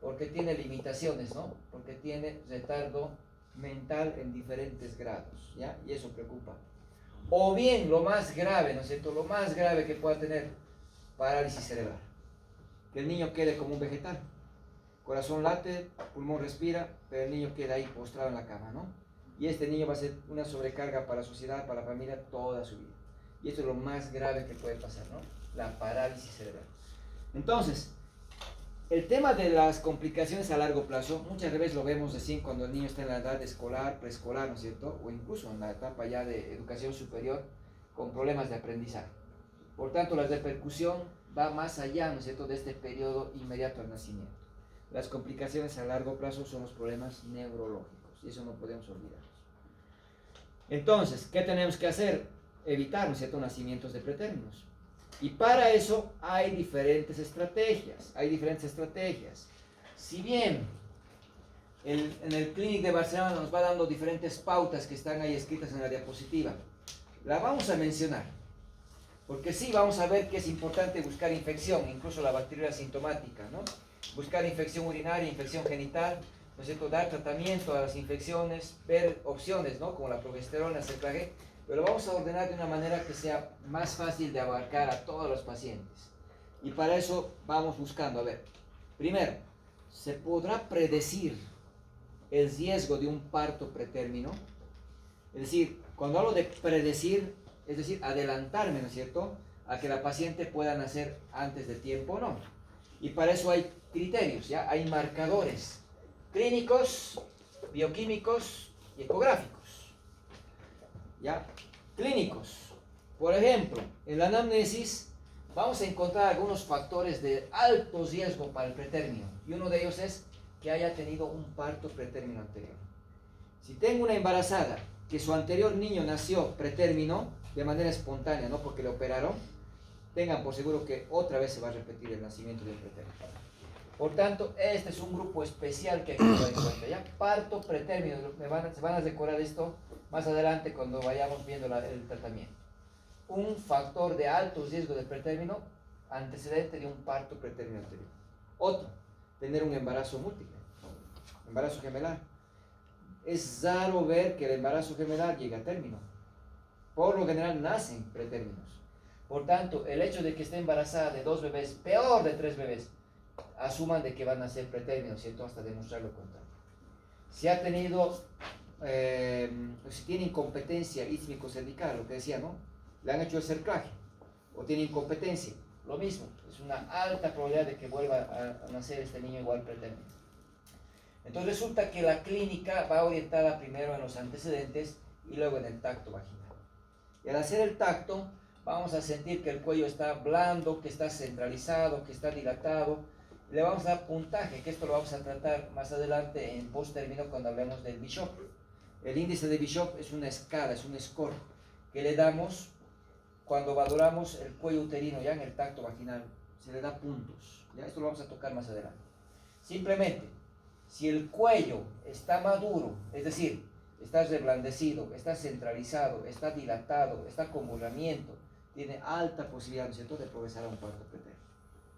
porque tiene limitaciones, ¿no? Porque tiene retardo mental en diferentes grados, ¿ya? Y eso preocupa. O bien, lo más grave, ¿no es cierto?, lo más grave que pueda tener, parálisis cerebral. Que el niño quede como un vegetal. Corazón late, pulmón respira, pero el niño queda ahí postrado en la cama, ¿no? Y este niño va a ser una sobrecarga para la sociedad, para la familia, toda su vida. Y esto es lo más grave que puede pasar, ¿no? La parálisis cerebral. Entonces, el tema de las complicaciones a largo plazo, muchas veces lo vemos recién cuando el niño está en la edad escolar, preescolar, ¿no es cierto? O incluso en la etapa ya de educación superior, con problemas de aprendizaje. Por tanto, la repercusión va más allá, ¿no es cierto?, de este periodo inmediato al nacimiento. Las complicaciones a largo plazo son los problemas neurológicos, y eso no podemos olvidarnos. Entonces, ¿qué tenemos que hacer? Evitar, ¿no es cierto?, nacimientos de pretérminos. Y para eso hay diferentes estrategias, Si bien en el Clinic de Barcelona nos va dando diferentes pautas que están ahí escritas en la diapositiva, la vamos a mencionar, porque sí vamos a ver que es importante buscar infección, incluso la bacteriología sintomática, ¿no? Buscar infección urinaria, infección genital, ¿no es cierto?, dar tratamiento a las infecciones, ver opciones, ¿no?, como la progesterona, el cerclaje, pero vamos a ordenar de una manera que sea más fácil de abarcar a todos los pacientes. Y para eso vamos buscando, a ver, primero, ¿se podrá predecir el riesgo de un parto pretérmino? Es decir, cuando hablo de predecir, es decir, adelantarme, ¿no es cierto?, a que la paciente pueda nacer antes de tiempo o no. Y para eso hay criterios, ¿ya? Hay marcadores clínicos, bioquímicos y ecográficos. ¿Ya? Clínicos. Por ejemplo, en la anamnesis vamos a encontrar algunos factores de alto riesgo para el pretérmino. Y uno de ellos es que haya tenido un parto pretérmino anterior. Si tengo una embarazada que su anterior niño nació pretérmino, de manera espontánea, no porque le operaron, tengan por seguro que otra vez se va a repetir el nacimiento del pretérmino. Por tanto, este es un grupo especial que hay que tener en cuenta. ¿Ya? Parto pretérmino, se van a decorar esto más adelante cuando vayamos viendo el tratamiento. Un factor de alto riesgo de pretérmino antecedente de un parto pretérmino anterior. Otro, tener un embarazo múltiple, embarazo gemelar. Es raro ver que el embarazo gemelar llegue a término. Por lo general nacen pretérminos. Por tanto, el hecho de que esté embarazada de 2 bebés, peor de 3 bebés, asuman de que van a ser pretérminos, ¿cierto?, hasta demostrar lo contrario. Si ha tenido, si tiene incompetencia ísmico-cervical, lo que decía, ¿no?, le han hecho el cerclaje, o tiene incompetencia, lo mismo, es una alta probabilidad de que vuelva a nacer este niño igual pretérmino. Entonces resulta que la clínica va orientada primero en los antecedentes y luego en el tacto vaginal. Y al hacer el tacto, vamos a sentir que el cuello está blando, que está centralizado, que está dilatado. Le vamos a dar puntaje, que esto lo vamos a tratar más adelante en post-término cuando hablemos del Bishop. El índice de Bishop es una escala, es un score que le damos cuando valoramos el cuello uterino ya en el tacto vaginal. Se le da puntos. Ya esto lo vamos a tocar más adelante. Simplemente, si el cuello está maduro, es decir, está reblandecido, está centralizado, está dilatado, está con borramiento, tiene alta posibilidad, ¿no es cierto?, de progresar a un parto pretérmino.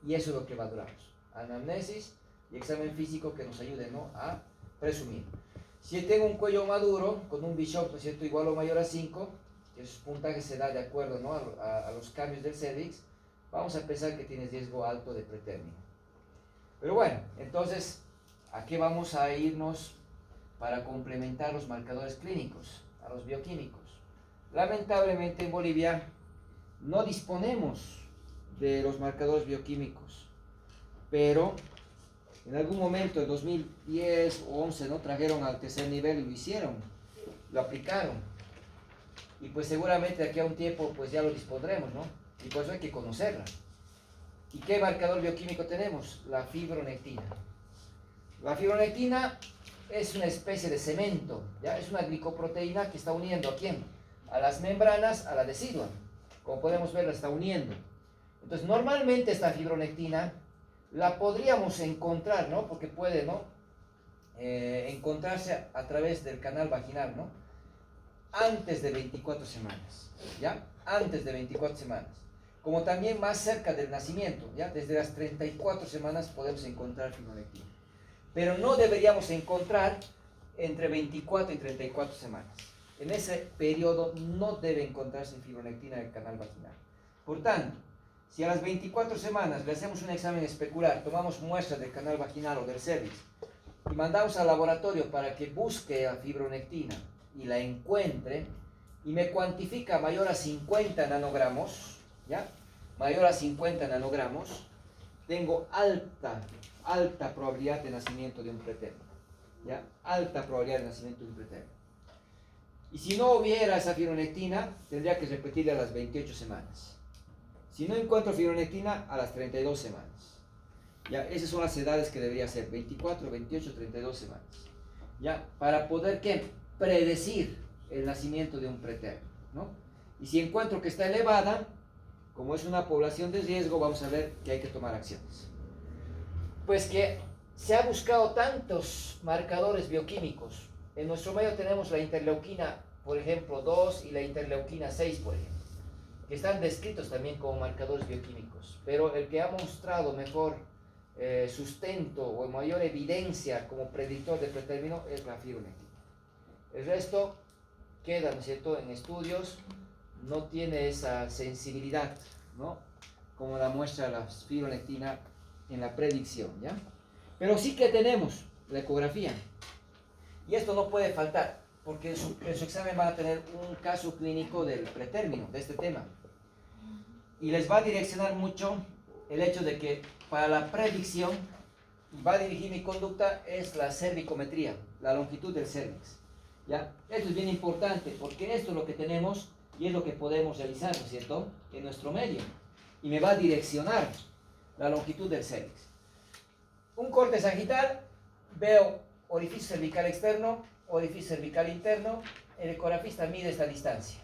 Y eso es lo que valoramos. Anamnesis y examen físico que nos ayude, ¿no?, a presumir. Si tengo un cuello maduro, con un Bishop, ¿no es cierto?, igual o mayor a 5, que esos puntajes se da de acuerdo, ¿no?, a los cambios del cervix, vamos a pensar que tienes riesgo alto de pretérmino. Pero bueno, entonces, ¿a qué vamos a irnos para complementar los marcadores clínicos, a los bioquímicos? Lamentablemente en Bolivia no disponemos de los marcadores bioquímicos, pero en algún momento, en 2010 o 11, ¿no?, trajeron al tercer nivel y lo hicieron, lo aplicaron. Y pues seguramente de aquí a un tiempo pues ya lo dispondremos, ¿no? Y por eso hay que conocerla. ¿Y qué marcador bioquímico tenemos? La fibronectina. La fibronectina es una especie de cemento, ¿ya? Es una glicoproteína que está uniendo ¿a quién? A las membranas, a la decidua. Como podemos ver, la está uniendo. Entonces, normalmente esta fibronectina la podríamos encontrar, ¿no? Porque puede, ¿no?, encontrarse a través del canal vaginal, ¿no?, antes de 24 semanas, ¿ya? Antes de 24 semanas. Como también más cerca del nacimiento, ¿ya? Desde las 34 semanas podemos encontrar fibronectina. Pero no deberíamos encontrar entre 24 y 34 semanas. En ese periodo no debe encontrarse fibronectina en el canal vaginal. Por tanto, si a las 24 semanas le hacemos un examen especular, tomamos muestras del canal vaginal o del cervix y mandamos al laboratorio para que busque a fibronectina y la encuentre y me cuantifica mayor a 50 nanogramos, ¿ya? Mayor a 50 nanogramos, tengo alta probabilidad de nacimiento de un pretérmino, ¿ya? Alta probabilidad de nacimiento de un pretérmino. Y si no hubiera esa fibronectina, tendría que repetirla a las 28 semanas. Si no encuentro fibronectina, a las 32 semanas. ¿Ya? Esas son las edades que debería ser, 24, 28, 32 semanas. ¿Ya? Para poder, ¿qué?, predecir el nacimiento de un pretérmino, ¿no? Y si encuentro que está elevada, como es una población de riesgo, vamos a ver que hay que tomar acciones. Pues que se ha buscado tantos marcadores bioquímicos. En nuestro medio tenemos la interleuquina, por ejemplo, 2 y la interleuquina 6, por ejemplo, que están descritos también como marcadores bioquímicos. Pero el que ha mostrado mejor sustento o mayor evidencia como predictor de pretérmino es la fibronectina. El resto queda, ¿no es cierto?, en estudios, no tiene esa sensibilidad, ¿no?, como la muestra la fibronectina en la predicción, ¿ya? Pero sí que tenemos la ecografía. Y esto no puede faltar, porque en su examen van a tener un caso clínico del pretérmino, de este tema. Y les va a direccionar mucho el hecho de que para la predicción va a dirigir mi conducta es la cervicometría, la longitud del cervix. ¿Ya? Esto es bien importante, porque esto es lo que tenemos y es lo que podemos realizar, ¿no es cierto?, en nuestro medio. Y me va a direccionar la longitud del cervix. Un corte sagital, veo orificio cervical externo, orificio cervical interno, el ecografista mide esta distancia,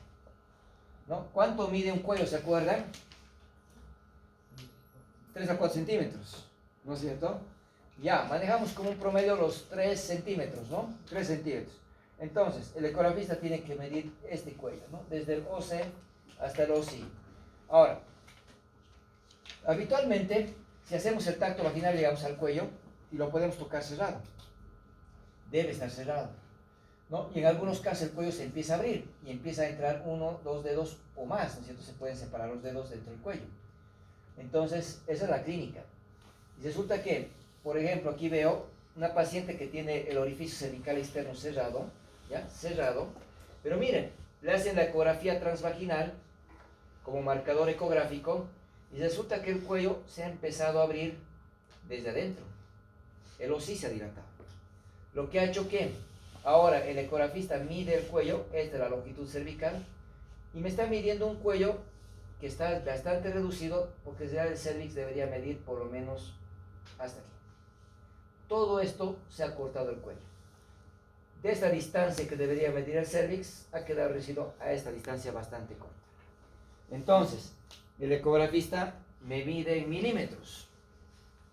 ¿no? ¿Cuánto mide un cuello, se acuerdan? 3 a 4 centímetros, ¿no es cierto? Ya, manejamos como un promedio los 3 centímetros, ¿no? 3 centímetros. Entonces, el ecografista tiene que medir este cuello, ¿no? Desde el OC hasta el OSI. Ahora, habitualmente, si hacemos el tacto vaginal, llegamos al cuello y lo podemos tocar cerrado. Debe estar cerrado, ¿no? Y en algunos casos el cuello se empieza a abrir y empieza a entrar 1, 2 dedos o más, ¿no es cierto? Se pueden separar los dedos dentro del cuello. Entonces, esa es la clínica. Y resulta que, por ejemplo, aquí veo una paciente que tiene el orificio cervical externo cerrado, ¿ya? Cerrado. Pero miren, le hacen la ecografía transvaginal como marcador ecográfico y resulta que el cuello se ha empezado a abrir desde adentro. El OSI se ha dilatado. Lo que ha hecho que ahora el ecografista mide el cuello, es de la longitud cervical, y me está midiendo un cuello que está bastante reducido, porque ya el cervix debería medir por lo menos hasta aquí. Todo esto se ha cortado el cuello. De esta distancia que debería medir el cervix, ha quedado reducido a esta distancia bastante corta. Entonces, el ecografista me mide en milímetros.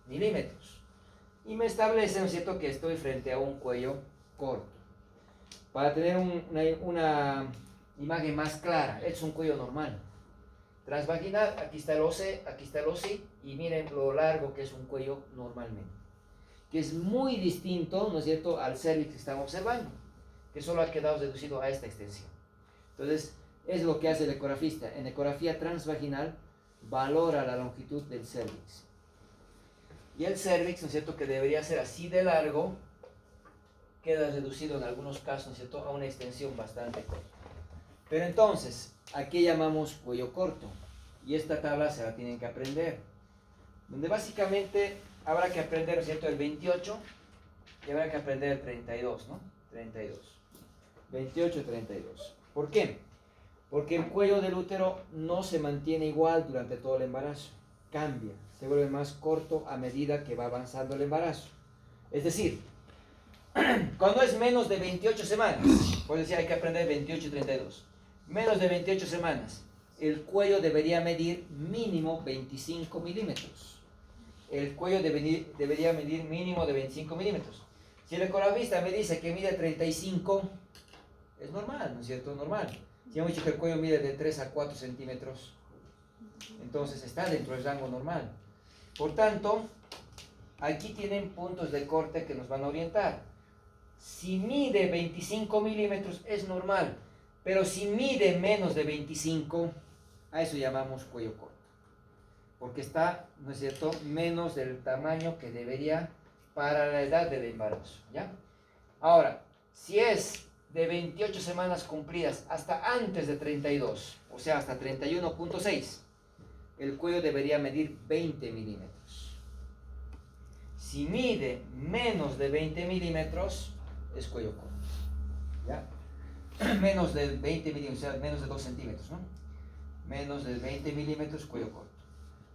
Y me establece, ¿no es cierto?, que estoy frente a un cuello corto. Para tener una imagen más clara, es un cuello normal. Transvaginal, aquí está el OC, aquí está el OSI, y miren lo largo que es un cuello normalmente. Que es muy distinto, ¿no es cierto?, al cervix que estamos observando, que solo ha quedado reducido a esta extensión. Entonces, es lo que hace el ecografista. En ecografía transvaginal valora la longitud del cervix. Y el cervix, ¿no es cierto?, que debería ser así de largo, queda reducido en algunos casos, ¿no es cierto?, a una extensión bastante corta. Pero entonces, ¿a qué llamamos cuello corto? Y esta tabla se la tienen que aprender. Donde básicamente habrá que aprender, ¿no es cierto?, el 28 y habrá que aprender el 32, ¿no? 32. 28 y 32. ¿Por qué? Porque el cuello del útero no se mantiene igual durante todo el embarazo. Cambia, se vuelve más corto a medida que va avanzando el embarazo. Es decir, cuando es menos de 28 semanas, pues decía, hay que aprender 28 y 32. Menos de 28 semanas, el cuello debería medir mínimo 25 milímetros. El cuello debería medir mínimo de 25 milímetros. Si el ecografista me dice que mide 35, es normal, ¿no es cierto? Normal. Si hemos dicho que el cuello mide de 3 a 4 centímetros, entonces está dentro del rango normal. Por tanto, aquí tienen puntos de corte que nos van a orientar. Si mide 25 milímetros es normal, pero si mide menos de 25, a eso llamamos cuello corto. Porque está, ¿no es cierto?, menos del tamaño que debería para la edad del embarazo, ¿ya? Ahora, si es de 28 semanas cumplidas hasta antes de 32, o sea, hasta 31.6, el cuello debería medir 20 milímetros. Si mide menos de 20 milímetros, es cuello corto, ¿ya? Menos de 20 milímetros, o sea, menos de 2 centímetros, ¿no? Menos de 20 milímetros, cuello corto.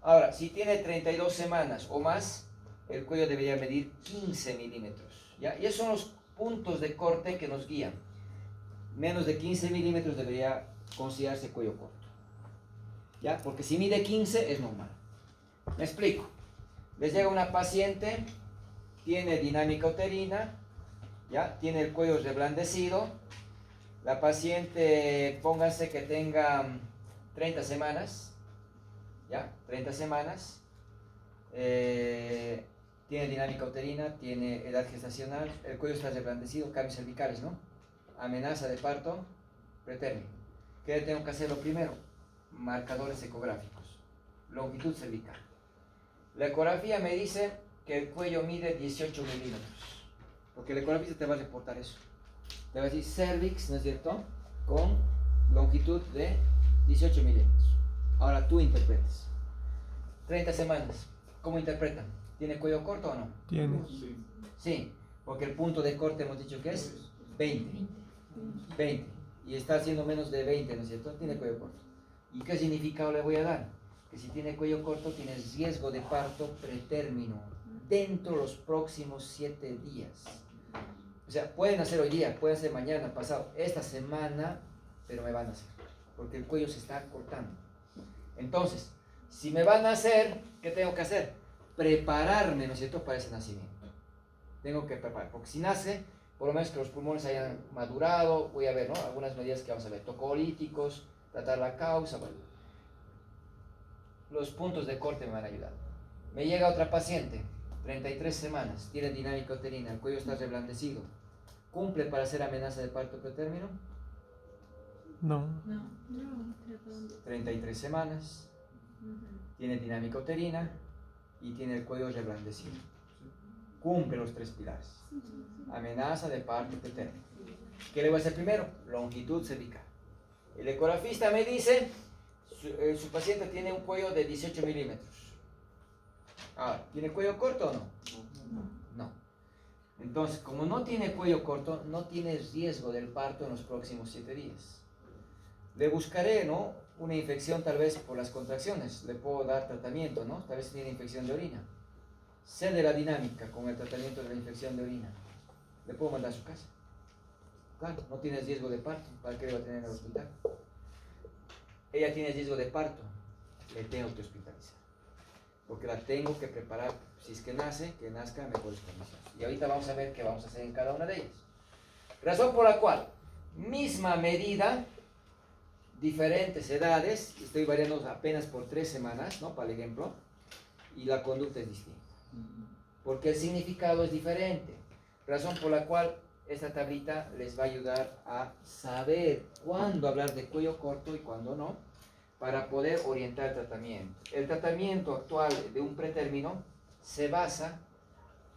Ahora, si tiene 32 semanas o más, el cuello debería medir 15 milímetros, ¿ya? Y esos son los puntos de corte que nos guían. Menos de 15 milímetros debería considerarse cuello corto, ¿ya? Porque si mide 15 es normal. Me explico. Les llega una paciente, tiene dinámica uterina, ¿ya? Tiene el cuello reblandecido. La paciente, pónganse que tenga 30 semanas, ¿ya? 30 semanas. tiene dinámica uterina, tiene edad gestacional, el cuello está reblandecido, cambios cervicales, ¿no? Amenaza de parto pretérmino. ¿Qué tengo que hacer lo primero? Marcadores ecográficos, longitud cervical. La ecografía me dice que el cuello mide 18 milímetros, porque el ecografista te va a reportar eso. Te va a decir cervix, ¿no es cierto?, con longitud de 18 milímetros. Ahora tú interpretes. 30 semanas, ¿cómo interpretan? ¿Tiene cuello corto o no? Tiene. Sí, porque el punto de corte hemos dicho que es 20. 20. Y está haciendo menos de 20, ¿no es cierto? Tiene cuello corto. ¿Y qué significado le voy a dar? Que si tiene cuello corto, tienes riesgo de parto pretérmino dentro de los próximos 7 días. O sea, pueden hacer hoy día, pueden hacer mañana, pasado, esta semana, pero me van a hacer, porque el cuello se está cortando. Entonces, si me van a hacer, ¿qué tengo que hacer? Prepararme, ¿no es cierto?, para ese nacimiento. Tengo que preparar, porque si nace, por lo menos que los pulmones hayan madurado, voy a ver, ¿no?, algunas medidas que vamos a ver, tocolíticos, tratar la causa, bueno. Los puntos de corte me van a ayudar. Me llega otra paciente, 33 semanas, tiene dinámica uterina, el cuello está reblandecido. ¿Cumple para hacer amenaza de parto pretérmino? No. 33 semanas, tiene dinámica uterina y tiene el cuello reblandecido. Cumple los 3 pilares. Amenaza de parto pretérmino. ¿Qué le voy a hacer primero? Longitud cervical. El ecografista me dice, su paciente tiene un cuello de 18 milímetros. Ahora, ¿tiene cuello corto o no? No. Entonces, como no tiene cuello corto, no tiene riesgo del parto en los próximos 7 días. Le buscaré, ¿no?, una infección tal vez por las contracciones. Le puedo dar tratamiento, ¿no? Tal vez tiene infección de orina. Sé de la dinámica con el tratamiento de la infección de orina. Le puedo mandar a su casa. Claro, no tiene riesgo de parto. ¿Para qué le va a tener en el hospital? Ella tiene riesgo de parto. Le tengo que hospitalizar. Porque la tengo que preparar. Si es que nace, que nazca en mejores condiciones. Y ahorita vamos a ver qué vamos a hacer en cada una de ellas. Razón por la cual, misma medida, diferentes edades, estoy variando apenas por 3 semanas, ¿no?, para el ejemplo, y la conducta es distinta. Porque el significado es diferente. Razón por la cual esta tablita les va a ayudar a saber cuándo hablar de cuello corto y cuándo no, para poder orientar el tratamiento. El tratamiento actual de un pretérmino se basa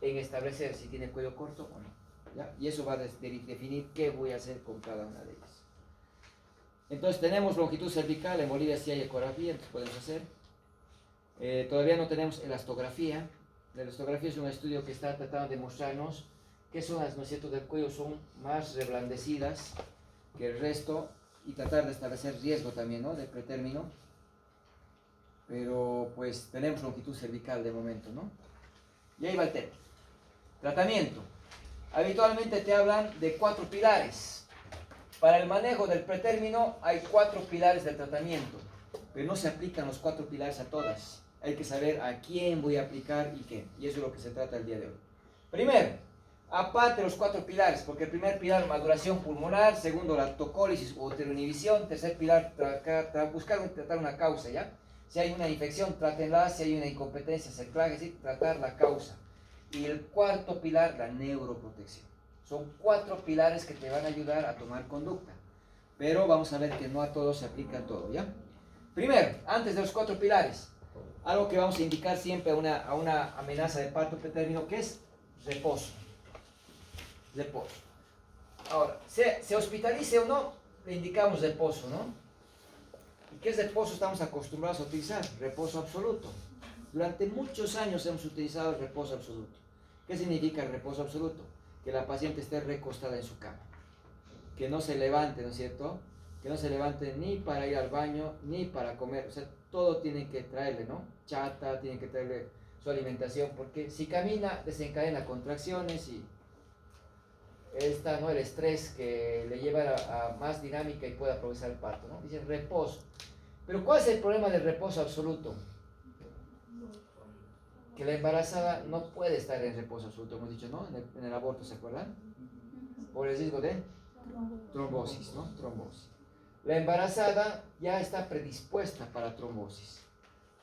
en establecer si tiene cuello corto o no, ¿ya? Y eso va a definir qué voy a hacer con cada una de ellas. Entonces tenemos longitud cervical, en Bolivia sí hay ecografía, entonces podemos hacer. Todavía no tenemos elastografía. La elastografía es un estudio que está tratando de mostrarnos qué zonas, ¿no es cierto?, del cuello son más reblandecidas que el resto y tratar de establecer riesgo también, ¿no?, de pretérmino. Pero pues tenemos longitud cervical de momento, ¿no? Y ahí va el tema. Tratamiento. Habitualmente te hablan de 4 pilares. Para el manejo del pretérmino hay 4 pilares de tratamiento, pero no se aplican los 4 pilares a todas. Hay que saber a quién voy a aplicar y qué. Y eso es lo que se trata el día de hoy. Primero, aparte los 4 pilares, porque el primer pilar, maduración pulmonar. Segundo, la tocólisis o uteroinhibición. Tercer pilar, tratar una causa, ¿ya? Si hay una infección, trátenla. Si hay una incompetencia sexual, es decir, tratar la causa. Y el cuarto pilar, la neuroprotección. Son 4 pilares que te van a ayudar a tomar conducta. Pero vamos a ver que no a todos se aplica todo, ¿ya? Primero, antes de los 4 pilares, algo que vamos a indicar siempre a una amenaza de parto pretérmino, que es reposo. Reposo. Ahora, se hospitalice o no, le indicamos reposo, ¿no? ¿Y qué reposo estamos acostumbrados a utilizar? Reposo absoluto. Durante muchos años hemos utilizado el reposo absoluto. ¿Qué significa el reposo absoluto? Que la paciente esté recostada en su cama. Que no se levante, ¿no es cierto? Que no se levante ni para ir al baño, ni para comer. O sea, todo tiene que traerle, ¿no? Chata, tiene que traerle su alimentación, porque si camina, desencadena contracciones y está, ¿no?, el estrés que le lleva a más dinámica y puede aprovechar el parto, ¿no? Dicen reposo. Pero ¿cuál es el problema del reposo absoluto? Que la embarazada no puede estar en reposo absoluto, hemos dicho, ¿no? En el aborto, ¿se acuerdan? Por el riesgo de trombosis, ¿no? Trombosis. La embarazada ya está predispuesta para trombosis,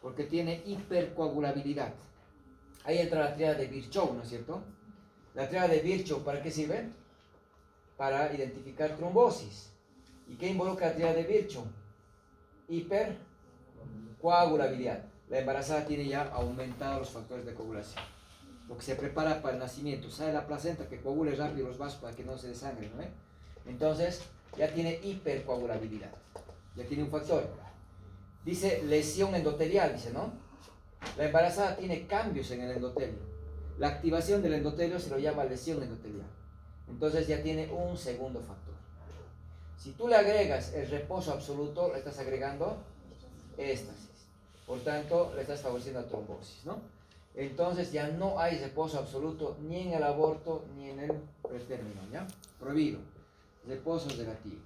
porque tiene hipercoagulabilidad. Ahí entra la tríada de Virchow, ¿no es cierto? La tríada de Virchow, ¿para qué sirve? Para identificar trombosis. ¿Y qué involucra la tríada de Virchow? Hipercoagulabilidad. La embarazada tiene ya aumentados los factores de coagulación. Lo que se prepara para el nacimiento. Sale la placenta que coagule rápido los vasos para que no se desangren, ¿no? Entonces, ya tiene hipercoagulabilidad. Ya tiene un factor. Dice lesión endotelial, dice, ¿no? La embarazada tiene cambios en el endotelio. La activación del endotelio se lo llama lesión endotelial. Entonces ya tiene un segundo factor. Si tú le agregas el reposo absoluto, le estás agregando éstasis. Por tanto, le estás favoreciendo la trombosis, ¿no? Entonces ya no hay reposo absoluto ni en el aborto ni en el pretérmino, ¿ya? Prohibido. Reposo negativo.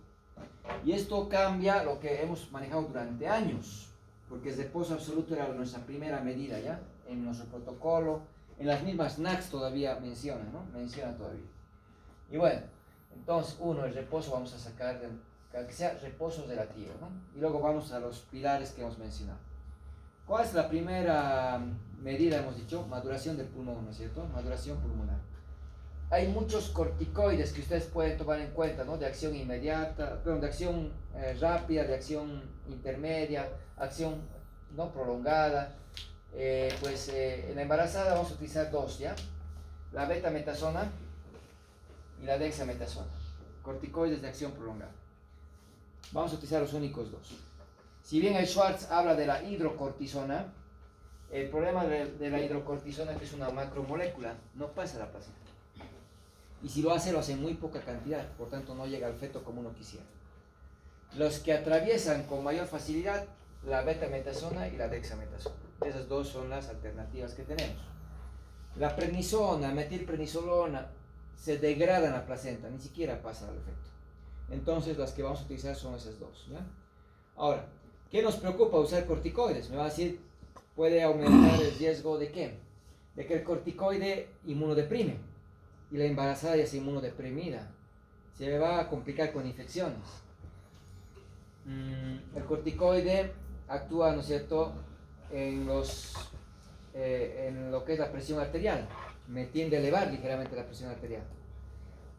Y esto cambia lo que hemos manejado durante años, porque el reposo absoluto era nuestra primera medida, ¿ya? En nuestro protocolo, en las mismas NACs todavía menciona, ¿no? Menciona todavía. Y bueno, entonces, el reposo vamos a sacar, que sea reposo relativo, ¿no? Y luego vamos a los pilares que hemos mencionado. ¿Cuál es la primera medida, hemos dicho? Maduración del pulmón, ¿no es cierto? Maduración pulmonar. Hay muchos corticoides que ustedes pueden tomar en cuenta, ¿no? De acción inmediata, perdón, de acción rápida, de acción intermedia, acción no prolongada. En la embarazada vamos a utilizar dos, ¿ya? La betametasona y la dexametasona. Corticoides de acción prolongada. Vamos a utilizar los únicos dos. Si bien el Schwartz habla de la hidrocortisona, el problema de la hidrocortisona es que es una macromolécula, no pasa a la placenta. Y si lo hace en muy poca cantidad, por tanto no llega al feto como uno quisiera. Los que atraviesan con mayor facilidad, la betametasona y la dexametasona. Esas dos son las alternativas que tenemos. La prednisona, metilprednisolona, se degrada en la placenta, ni siquiera pasa al feto. Entonces las que vamos a utilizar son esas dos, ¿ya? Ahora, ¿qué nos preocupa usar corticoides? Me va a decir, puede aumentar el riesgo de ¿qué? De que el corticoide inmunodeprime y la embarazada ya se inmunodeprimida. Se me va a complicar con infecciones. El corticoide actúa, ¿no es cierto?, en lo que es la presión arterial. Me tiende a elevar ligeramente la presión arterial.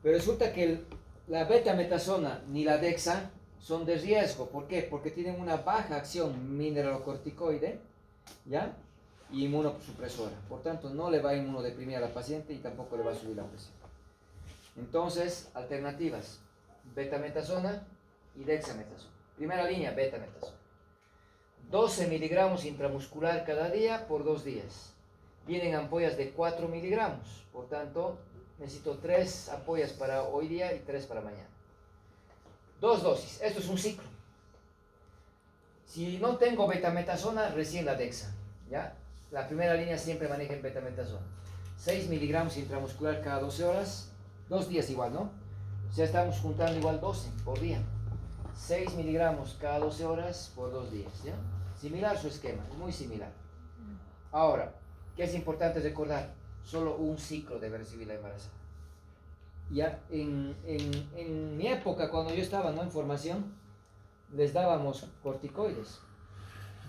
Pero resulta que la betametasona ni la dexa son de riesgo. ¿Por qué? Porque tienen una baja acción mineralocorticoide, ¿ya? Y inmunosupresora. Por tanto, no le va a inmunodeprimir a la paciente y tampoco le va a subir la presión. Entonces, alternativas: betametasona y dexametasona. Primera línea, betametasona. 12 miligramos intramuscular cada día por 2 días. Vienen ampollas de 4 miligramos. Por tanto, necesito 3 ampollas para hoy día y 3 para mañana. 2 dosis. Esto es un ciclo. Si no tengo betametasona, recién la dexa, ¿ya? La primera línea siempre maneja en betametasona. 6 miligramos intramuscular cada 12 horas. 2 días igual, ¿no? O sea, estamos juntando igual 12 por día. 6 miligramos cada 12 horas por 2 días, ¿ya? Similar su esquema, muy similar. Ahora, ¿qué es importante recordar? Solo un ciclo debe recibir la embarazada. Ya en mi época, cuando yo estaba, ¿no?, en formación, les dábamos corticoides.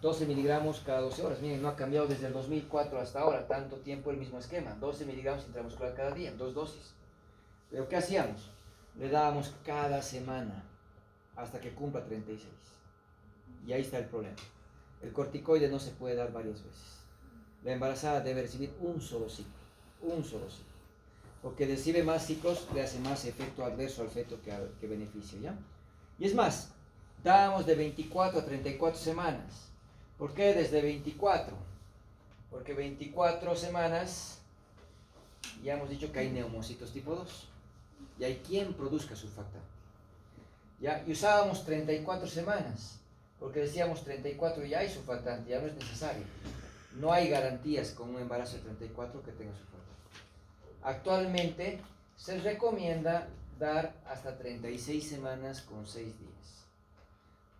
12 miligramos cada 12 horas. Miren, no ha cambiado desde el 2004 hasta ahora, tanto tiempo el mismo esquema. 12 miligramos intramuscular cada día, 2 dosis. Pero ¿qué hacíamos? Le dábamos cada semana hasta que cumpla 36. Y ahí está el problema. El corticoide no se puede dar varias veces. La embarazada debe recibir un solo ciclo. Un solo ciclo. Porque recibe más ciclos, le hace más efecto adverso al feto que beneficio, ¿ya? Y es más, dábamos de 24 a 34 semanas. ¿Por qué desde 24? Porque 24 semanas, ya hemos dicho que hay neumocitos tipo 2. Y hay quien produzca surfactante. ¿Ya? Y usábamos 34 semanas, porque decíamos 34 ya hay surfactante, ya no es necesario. No hay garantías con un embarazo de 34 que tenga surfactante. Actualmente se recomienda dar hasta 36 semanas con 6 días.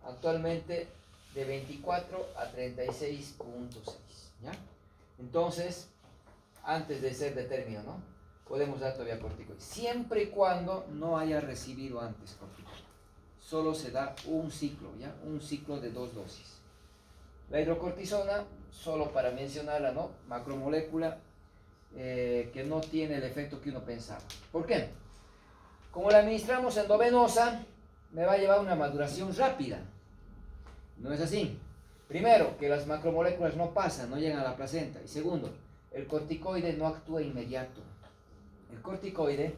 Actualmente de 24 a 36.6, ¿ya? Entonces, antes de ser de término, ¿no?, podemos dar todavía corticoides, siempre y cuando no haya recibido antes corticoides. Solo se da un ciclo, ¿ya? Un ciclo de 2 dosis. La hidrocortisona, solo para mencionarla, ¿no?, macromolécula, que no tiene el efecto que uno pensaba. ¿Por qué? Como la administramos endovenosa, me va a llevar una maduración rápida. No es así. Primero, que las macromoléculas no pasan, no llegan a la placenta. Y segundo, el corticoide no actúa inmediato. El corticoide,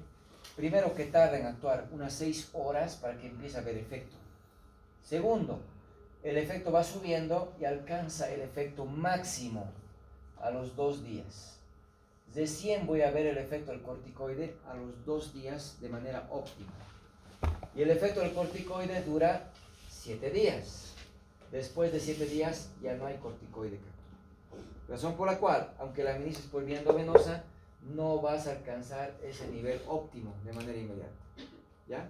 primero que tarda en actuar unas 6 horas para que empiece a haber efecto. Segundo, el efecto va subiendo y alcanza el efecto máximo a los 2 días. Recién voy a ver el efecto del corticoide a los 2 días de manera óptima. Y el efecto del corticoide dura 7 días. Después de 7 días ya no hay corticoide que actúe. Razón por la cual, aunque la administres por vía endovenosa, no vas a alcanzar ese nivel óptimo de manera inmediata. ¿Ya?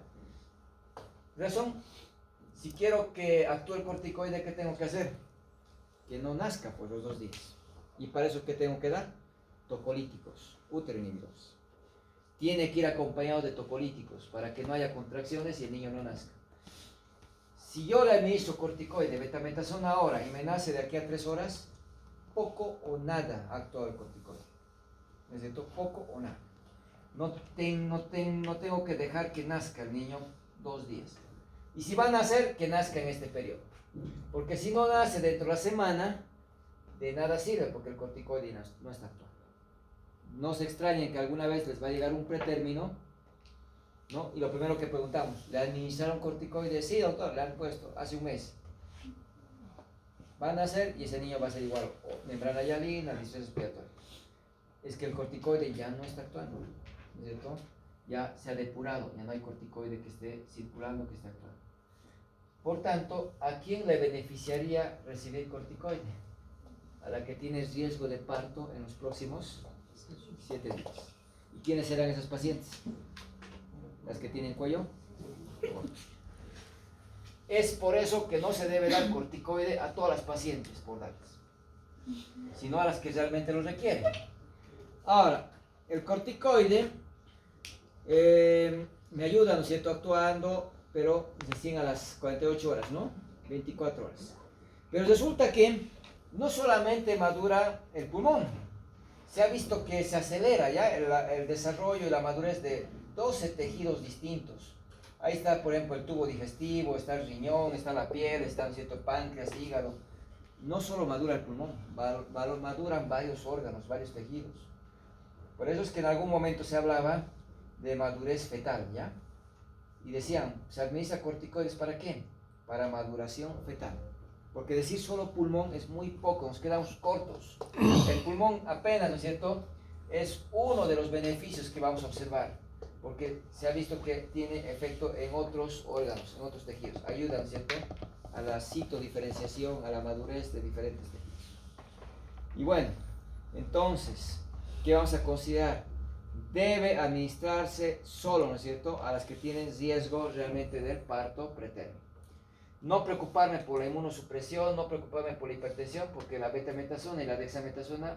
Razón, si quiero que actúe el corticoide, ¿qué tengo que hacer? Que no nazca por los 2 días. ¿Y para eso qué tengo que dar? Tocolíticos, útero-inhibidores. Tiene que ir acompañado de tocolíticos para que no haya contracciones y el niño no nazca. Si yo le administro corticoide, betametasona ahora y me nace de aquí a 3 horas, poco o nada ha actuado el corticoide. Necesito poco o nada. No tengo que dejar que nazca el niño 2 días. Y si va a nacer, que nazca en este periodo. Porque si no nace dentro de la semana, de nada sirve porque el corticoide no está actuando. No se extrañen que alguna vez les va a llegar un pretérmino, ¿no? Y lo primero que preguntamos, ¿le administraron corticoides? Sí, doctor, le han puesto hace un mes. Va a nacer y ese niño va a ser igual, o membrana hialina, distrés respiratorio. Es que el corticoide ya no está actuando, ¿no es cierto? Ya se ha depurado, ya no hay corticoide que esté circulando, que esté actuando. Por tanto, ¿a quién le beneficiaría recibir corticoide? A la que tiene riesgo de parto en los próximos 7 días. ¿Y quiénes serán esas pacientes? Las que tienen cuello corto. Es por eso que no se debe dar corticoide a todas las pacientes por darles, sino a las que realmente lo requieren. Ahora, el corticoide me ayuda, ¿no es cierto?, actuando, pero recién a las 48 horas, ¿no? 24 horas. Pero resulta que no solamente madura el pulmón, se ha visto que se acelera ya el desarrollo y la madurez de 12 tejidos distintos. Ahí está, por ejemplo, el tubo digestivo, está el riñón, está la piel, está, ¿no es cierto?, páncreas, hígado. No solo madura el pulmón, maduran varios órganos, varios tejidos. Por eso es que en algún momento se hablaba de madurez fetal, ¿ya? Y decían, ¿se administra corticoides para qué? Para maduración fetal. Porque decir solo pulmón es muy poco, nos quedamos cortos. El pulmón apenas, ¿no es cierto?, es uno de los beneficios que vamos a observar, porque se ha visto que tiene efecto en otros órganos, en otros tejidos. Ayuda, ¿no es cierto?, a la citodiferenciación, a la madurez de diferentes tejidos. Y bueno, entonces, ¿qué vamos a considerar? Debe administrarse solo, ¿no es cierto?, a las que tienen riesgo realmente del parto pretérmino. No preocuparme por la inmunosupresión, no preocuparme por la hipertensión, porque la betametasona y la dexametasona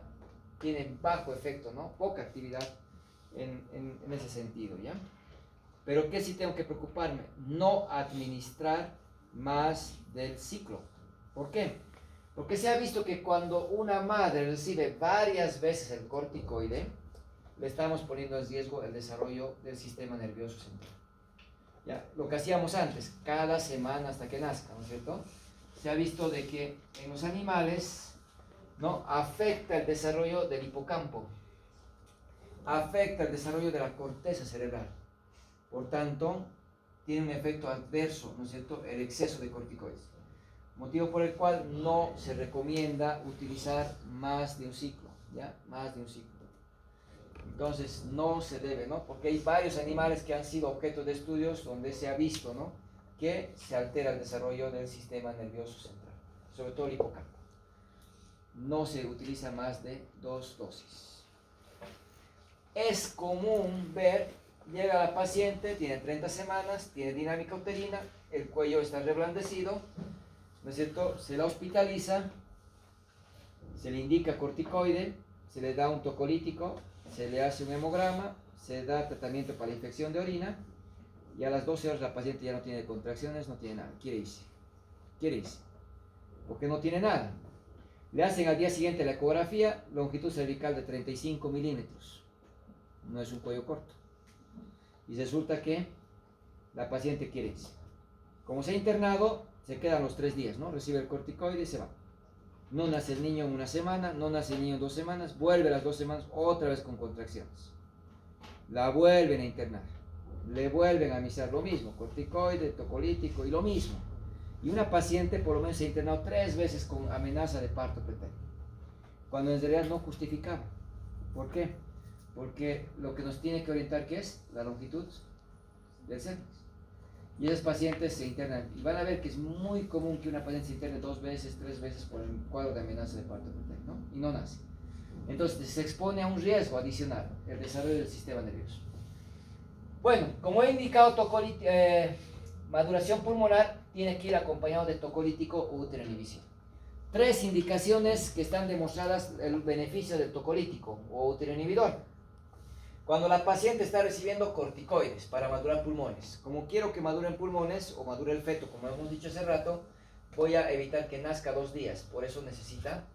tienen bajo efecto, ¿no? Poca actividad en ese sentido, ¿ya? Pero ¿qué sí tengo que preocuparme? No administrar más del ciclo. ¿Por qué? Porque se ha visto que cuando una madre recibe varias veces el corticoide, le estamos poniendo en riesgo el desarrollo del sistema nervioso central. ¿Ya? Lo que hacíamos antes, cada semana hasta que nazca, ¿no es cierto? Se ha visto de que en los animales, ¿no?, afecta el desarrollo del hipocampo, afecta el desarrollo de la corteza cerebral. Por tanto, tiene un efecto adverso, ¿no es cierto?, el exceso de corticoides. Motivo por el cual no se recomienda utilizar más de un ciclo, ¿ya? Más de un ciclo. Entonces no se debe, ¿no? Porque hay varios animales que han sido objeto de estudios donde se ha visto, ¿no?, que se altera el desarrollo del sistema nervioso central, sobre todo el hipocampo. No se utiliza más de 2 dosis. Es común ver, llega la paciente, tiene 30 semanas, tiene dinámica uterina, el cuello está reblandecido, ¿no es cierto? Se la hospitaliza, se le indica corticoide, se le da un tocolítico, se le hace un hemograma, se da tratamiento para la infección de orina y a las 12 horas la paciente ya no tiene contracciones, no tiene nada, quiere irse, porque no tiene nada. Le hacen al día siguiente la ecografía, longitud cervical de 35 milímetros. No es un cuello corto. Y resulta que la paciente quiere irse. Como se ha internado, se quedan los 3 días, ¿no? Recibe el corticoide y se va. No nace el niño en 1 semana, no nace el niño en 2 semanas, vuelve a las 2 semanas, otra vez con contracciones. La vuelven a internar, le vuelven a administrar lo mismo, corticoide, tocolítico y lo mismo. Y una paciente por lo menos se ha internado 3 veces con amenaza de parto pretérmino, cuando en realidad no justificaba. ¿Por qué? Porque lo que nos tiene que orientar, ¿qué es? La longitud del cervix. Y esas pacientes se internan, y van a ver que es muy común que una paciente se interne 2 veces, 3 veces por el cuadro de amenaza de parto pretérmino, ¿no? Y no nace. Entonces se expone a un riesgo adicional, el desarrollo del sistema nervioso. Bueno, como he indicado, maduración pulmonar tiene que ir acompañado de tocolítico o uteroinhibición. 3 indicaciones que están demostradas el beneficio del tocolítico o uteroinhibidor. Cuando la paciente está recibiendo corticoides para madurar pulmones, como quiero que maduren pulmones o madure el feto, como hemos dicho hace rato, voy a evitar que nazca 2 días, por eso necesita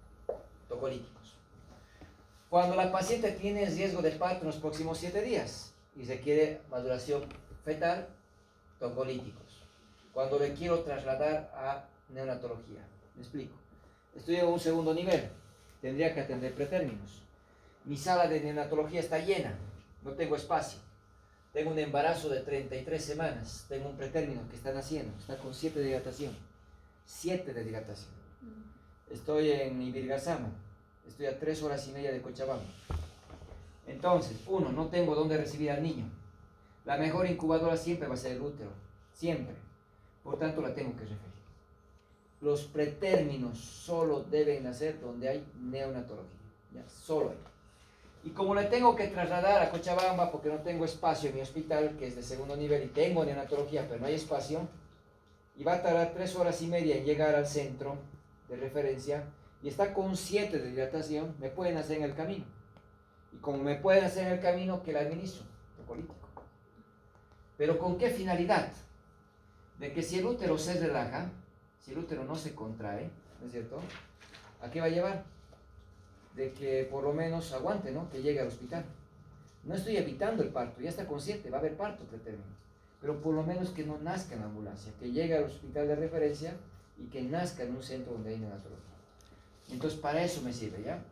tocolíticos. Cuando la paciente tiene riesgo de parto en los próximos 7 días y requiere maduración fetal, tocolíticos. Cuando le quiero trasladar a neonatología, me explico. Estoy en un segundo nivel, tendría que atender pretérminos. Mi sala de neonatología está llena, no tengo espacio. Tengo un embarazo de 33 semanas, tengo un pretérmino que está naciendo, está con 7 de dilatación. 7 de dilatación. Estoy en Ibirgazama, estoy a 3 horas y media de Cochabamba. Entonces, 1, no tengo dónde recibir al niño. La mejor incubadora siempre va a ser el útero, siempre. Por tanto, la tengo que referir. Los pretérminos solo deben nacer donde hay neonatología, ya, solo ahí. Y como le tengo que trasladar a Cochabamba porque no tengo espacio en mi hospital, que es de segundo nivel, y tengo neonatología, pero no hay espacio, y va a tardar 3 horas y media en llegar al centro de referencia, y está con 7 de dilatación, me pueden hacer en el camino. Y como me pueden hacer en el camino, ¿qué le administro? Tocolítico. ¿Pero con qué finalidad? De que si el útero se relaja, si el útero no se contrae, ¿no es cierto? ¿A qué va a llevar? De que por lo menos aguante, ¿no? Que llegue al hospital. No estoy evitando el parto, ya está consciente, va a haber parto pretérmino. Pero por lo menos que no nazca en la ambulancia, que llegue al hospital de referencia y que nazca en un centro donde hay neonatología. Entonces para eso me sirve, ¿ya?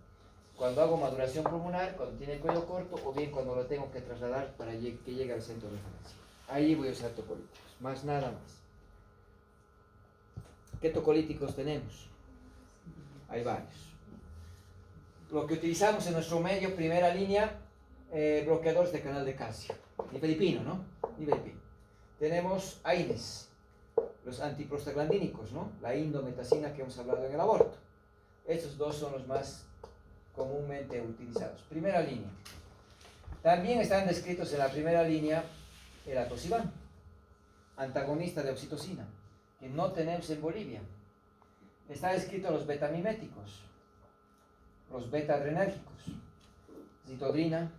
Cuando hago maduración pulmonar, cuando tiene el cuello corto, o bien cuando lo tengo que trasladar para que llegue al centro de referencia. Ahí voy a usar tocolíticos, más nada más. ¿Qué tocolíticos tenemos? Hay varios. Lo que utilizamos en nuestro medio, primera línea, bloqueadores de canal de calcio. Nifedipino, ¿no? Nifedipino. Tenemos AINES, los antiprostaglandínicos, ¿no? La indometacina que hemos hablado en el aborto. Estos 2 son los más comúnmente utilizados. Primera línea. También están descritos en la primera línea el atosiban, antagonista de oxitocina, que no tenemos en Bolivia. Está descrito los betamiméticos, los beta-adrenérgicos, citodrina,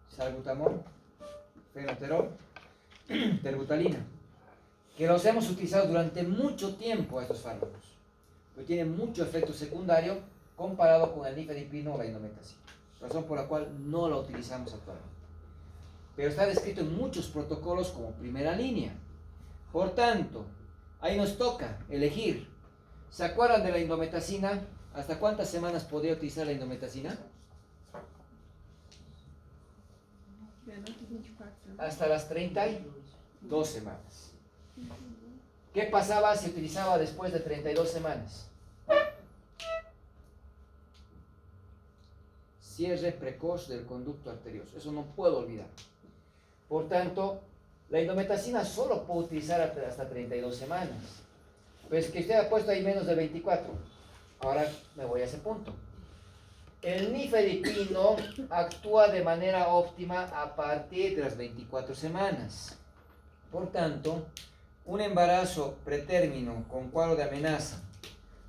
salbutamol, fenoterol, terbutalina, que los hemos utilizado durante mucho tiempo a estos fármacos, porque tienen mucho efecto secundario comparado con el nifedipino o la indometacina, razón por la cual no la utilizamos actualmente. Pero está descrito en muchos protocolos como primera línea. Por tanto, ahí nos toca elegir. ¿Se acuerdan de la indometacina? ¿Hasta cuántas semanas podría utilizar la indometacina? Hasta las 32 semanas. ¿Qué pasaba si utilizaba después de 32 semanas? Cierre precoz del conducto arterioso. Eso no puedo olvidar. Por tanto, la indometacina solo puedo utilizar hasta 32 semanas. Pues que usted ha puesto ahí menos de 24. Ahora me voy a ese punto. El nifedipino actúa de manera óptima a partir de las 24 semanas. Por tanto, un embarazo pretérmino con cuadro de amenaza,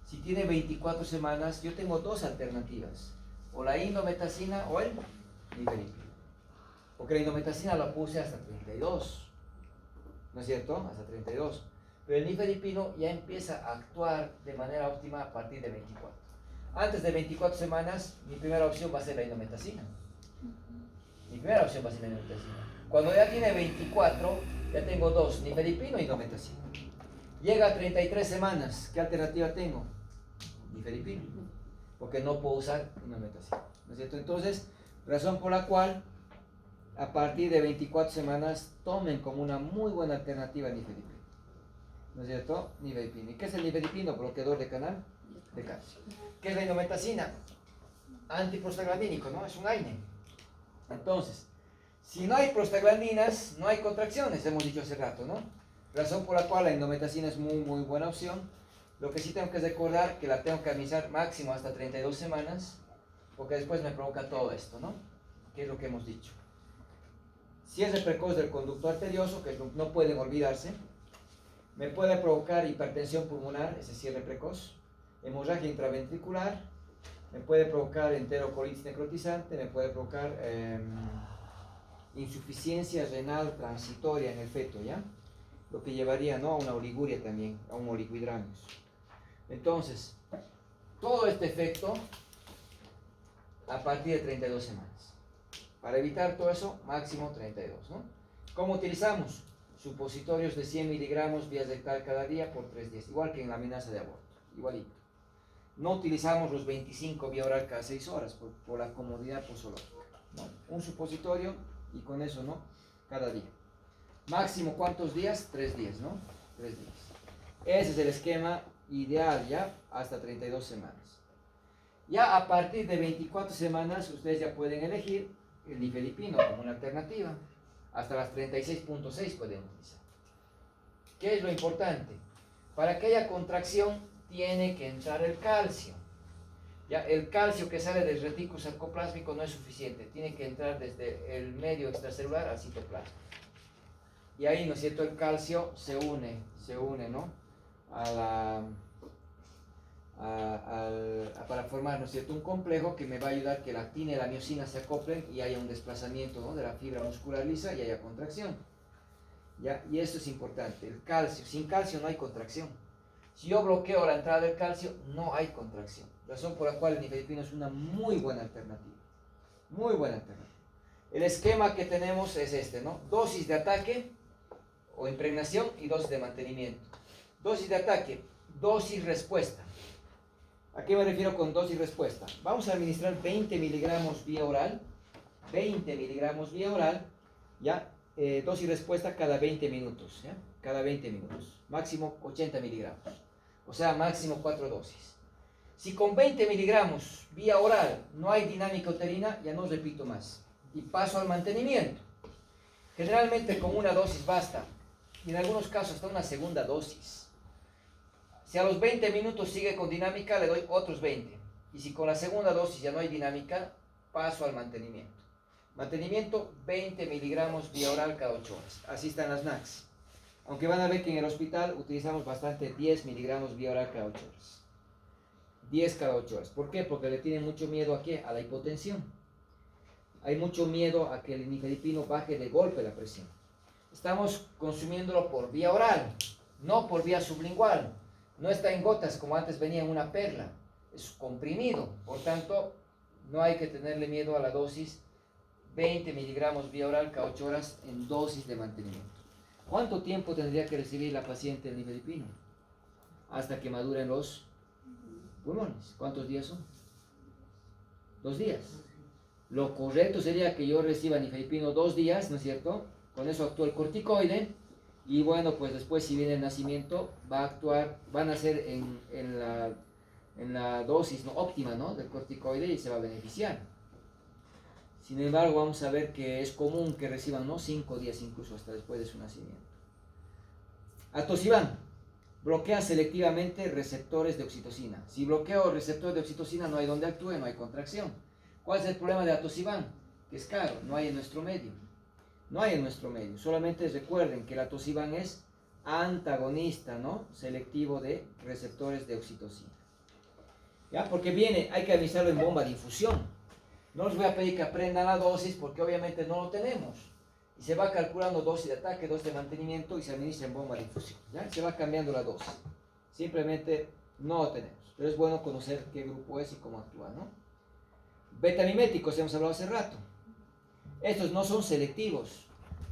si tiene 24 semanas, yo tengo 2 alternativas. O la indometacina o el nifedipino. Porque la indometacina la puse hasta 32. ¿No es cierto? Hasta 32. Pero el nifedipino ya empieza a actuar de manera óptima a partir de 24. Antes de 24 semanas, mi primera opción va a ser la indometacina. Mi primera opción va a ser la indometacina. Cuando ya tiene 24, ya tengo dos, nifedipino y indometacina. Llega a 33 semanas, ¿qué alternativa tengo? Nifedipino, porque no puedo usar indometacina, ¿no es cierto? Entonces, razón por la cual, a partir de 24 semanas, tomen como una muy buena alternativa el nifedipino, ¿no es cierto? Nifedipino. ¿Y qué es el nifedipino? Bloqueador de canal de calcio. ¿Qué es la indometacina? Antiprostaglandínico, ¿no? Es un AINE. Entonces, si no hay prostaglandinas, no hay contracciones, hemos dicho hace rato, ¿no? Razón por la cual la indometacina es muy buena opción. Lo que sí tengo que recordar que la tengo que administrar máximo hasta 32 semanas, porque después me provoca todo esto, ¿no? Que es lo que hemos dicho. Cierre precoz del conducto arterioso, que no pueden olvidarse. Me puede provocar hipertensión pulmonar, ese cierre precoz. Hemorragia intraventricular. Me puede provocar enterocolitis necrotizante. Me puede provocar insuficiencia renal transitoria en el feto, ¿ya? Lo que llevaría, ¿no?, a una oliguria también, a un oligohidramios. Entonces, todo este efecto a partir de 32 semanas. Para evitar todo eso, máximo 32, ¿no? ¿Cómo utilizamos? Supositorios de 100 miligramos vía rectal cada día por 3 días, igual que en la amenaza de aborto, igualito. No utilizamos los 25 vía oral cada 6 horas por la comodidad posológica, ¿no? Un supositorio y con eso, ¿no?, cada día. Máximo, ¿cuántos días? 3 días, ¿no? 3 días. Ese es el esquema ideal, ¿ya? Hasta 32 semanas. Ya a partir de 24 semanas, ustedes ya pueden elegir el nifedipino como una alternativa. Hasta las 36.6 pueden utilizar. ¿Qué es lo importante? Para que haya contracción, tiene que entrar el calcio. Ya, el calcio que sale del retículo sarcoplásmico no es suficiente. Tiene que entrar desde el medio extracelular al citoplasma. Y ahí, ¿no es cierto?, el calcio se une, ¿no?, para formar, ¿no es cierto?, un complejo que me va a ayudar que la actina y la miosina se acoplen y haya un desplazamiento, ¿no?, de la fibra muscular lisa y haya contracción. ¿Ya? Y eso es importante, el calcio. Sin calcio no hay contracción. Si yo bloqueo la entrada del calcio, no hay contracción. Razón por la cual el nifedipino es una muy buena alternativa. Muy buena alternativa. El esquema que tenemos es este, ¿no? Dosis de ataque o impregnación y dosis de mantenimiento. Dosis de ataque, dosis respuesta. ¿A qué me refiero con dosis respuesta? Vamos a administrar 20 miligramos vía oral. 20 miligramos vía oral, ¿ya? Dosis respuesta cada 20 minutos, ¿ya? Cada 20 minutos. Máximo 80 miligramos. O sea, máximo 4 dosis. Si con 20 miligramos vía oral no hay dinámica uterina, ya no repito más. Y paso al mantenimiento. Generalmente con una dosis basta. Y en algunos casos hasta una segunda dosis. Si a los 20 minutos sigue con dinámica, le doy otros 20. Y si con la segunda dosis ya no hay dinámica, paso al mantenimiento. Mantenimiento, 20 miligramos vía oral cada 8 horas. Así están las NACs. Aunque van a ver que en el hospital utilizamos bastante 10 miligramos vía oral cada 8 horas. 10 cada 8 horas. ¿Por qué? Porque le tienen mucho miedo ¿a qué? A la hipotensión. Hay mucho miedo a que el nifedipino baje de golpe la presión. Estamos consumiéndolo por vía oral, no por vía sublingual. No está en gotas como antes venía en una perla. Es comprimido. Por tanto, no hay que tenerle miedo a la dosis. 20 miligramos vía oral cada 8 horas en dosis de mantenimiento. ¿Cuánto tiempo tendría que recibir la paciente el nifedipino? Hasta que maduren los pulmones. ¿Cuántos días son? 2 días. Lo correcto sería que yo reciba nifedipino 2 días, ¿no es cierto? Con eso actúa el corticoide. Y bueno, pues después si viene el nacimiento, va a actuar, van a ser en la dosis, ¿no?, óptima, ¿no?, del corticoide y se va a beneficiar. Sin embargo, vamos a ver que es común que reciban, ¿no?, 5 días incluso hasta después de su nacimiento. Atosiban. Bloquea selectivamente receptores de oxitocina. Si bloqueo receptores de oxitocina, no hay donde actúe, no hay contracción. ¿Cuál es el problema de atosiban? Que es caro, no hay en nuestro medio. No hay en nuestro medio. Solamente recuerden que el atosiban es antagonista, ¿no?, selectivo de receptores de oxitocina. ¿Ya? Porque hay que administrarlo en bomba de infusión. No les voy a pedir que aprendan la dosis porque obviamente no lo tenemos. Y se va calculando dosis de ataque, dosis de mantenimiento y se administra en bomba de infusión. ¿Ya? Se va cambiando la dosis. Simplemente No lo tenemos. Pero es bueno conocer qué grupo es y cómo actúa, ¿no? Beta-miméticos, hemos hablado hace rato. Estos no son selectivos.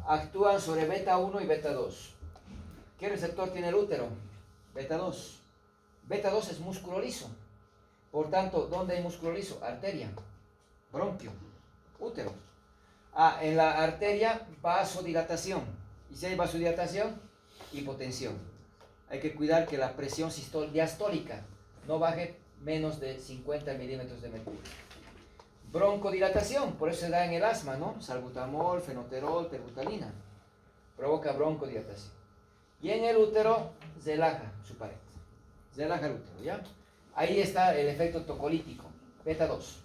Actúan sobre beta 1 y beta 2. ¿Qué receptor tiene el útero? Beta 2. Beta 2 es músculo liso. Por tanto, ¿dónde hay músculo liso? Arteria, bronquio, útero. En la arteria, vasodilatación. Y si hay vasodilatación, hipotensión. Hay que cuidar que la presión diastólica no baje menos de 50 milímetros de mercurio. Broncodilatación, por eso se da en el asma, ¿no? Salbutamol, fenoterol, terbutalina. Provoca broncodilatación. Y en el útero, relaja su pared. Relaja el útero, ¿ya? Ahí está el efecto tocolítico, beta 2.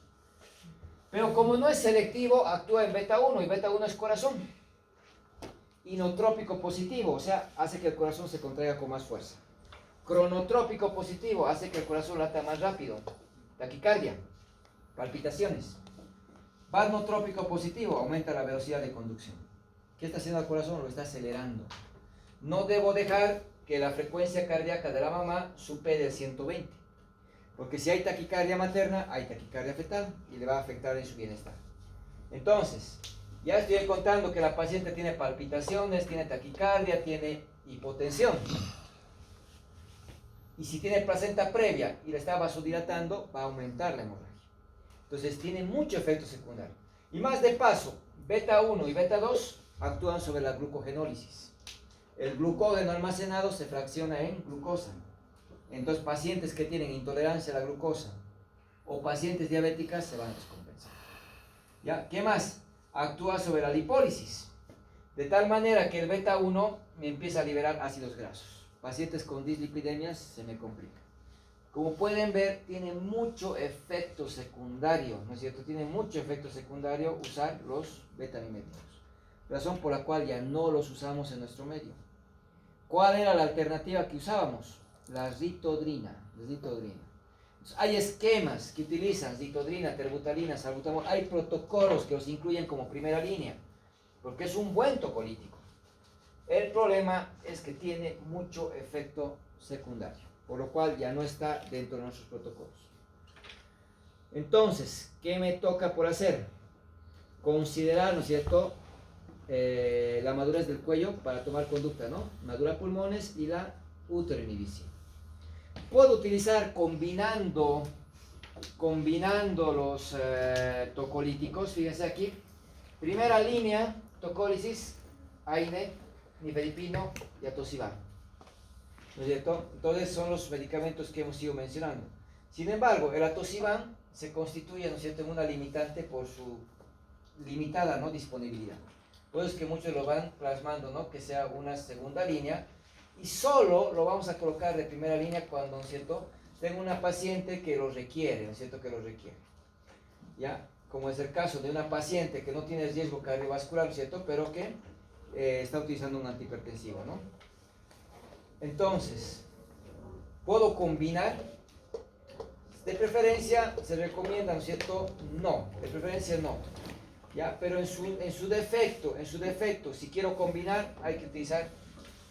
Pero como no es selectivo, actúa en beta 1 y beta 1 es corazón. Inotrópico positivo, o sea, hace que el corazón se contraiga con más fuerza. Cronotrópico positivo, hace que el corazón lata más rápido. Taquicardia, palpitaciones. Barnotrópico positivo, aumenta la velocidad de conducción. ¿Qué está haciendo el corazón? Lo está acelerando. No debo dejar que la frecuencia cardíaca de la mamá supere el 120. Porque si hay taquicardia materna, hay taquicardia fetal y le va a afectar en su bienestar. Entonces, ya estoy contando que la paciente tiene palpitaciones, tiene taquicardia, tiene hipotensión. Y si tiene placenta previa y la está vasodilatando, va a aumentar la hemorragia. Entonces tiene mucho efecto secundario. Y más de paso, beta 1 y beta 2 actúan sobre la glucogenólisis. El glucógeno almacenado se fracciona en glucosa. Entonces pacientes que tienen intolerancia a la glucosa o pacientes diabéticas se van a descompensar. ¿Ya? ¿Qué más? Actúa sobre la lipólisis. De tal manera que el beta 1 me empieza a liberar ácidos grasos. Pacientes con dislipidemias se me complica. Como pueden ver, tiene mucho efecto secundario, ¿no es cierto? Tiene mucho efecto secundario usar los beta-miméticos. Razón por la cual ya no los usamos en nuestro medio. ¿Cuál era la alternativa que usábamos? La ritodrina. Entonces, hay esquemas que utilizan ritodrina, terbutalina, salbutamol. Hay protocolos que los incluyen como primera línea, porque es un buen tocolítico. El problema es que tiene mucho efecto secundario, por lo cual ya no está dentro de nuestros protocolos. Entonces, ¿qué me toca por hacer? Considerar, ¿no es cierto?, la madurez del cuello para tomar conducta, ¿no? Madura pulmones y la uteroinhibición. Puedo utilizar combinando los tocolíticos, fíjense aquí. Primera línea, tocólisis, AINE, nifedipino y atosiban. ¿No es cierto? Entonces son los medicamentos que hemos ido mencionando. Sin embargo, el atosiban se constituye, ¿no es cierto?, en una limitante por su limitada, ¿no?, disponibilidad. Por eso es que muchos lo van plasmando, ¿no?, que sea una segunda línea, y solo lo vamos a colocar de primera línea cuando, ¿no es cierto?, tengo una paciente que lo requiere, ¿no es cierto?, que lo requiere. ¿Ya? Como es el caso de una paciente que no tiene riesgo cardiovascular, ¿no es cierto?, pero que está utilizando un antihipertensivo, ¿no? Entonces, ¿puedo combinar? De preferencia se recomienda, ¿no es cierto?, no, de preferencia no. ¿Ya? Pero en su defecto, si quiero combinar, hay que utilizar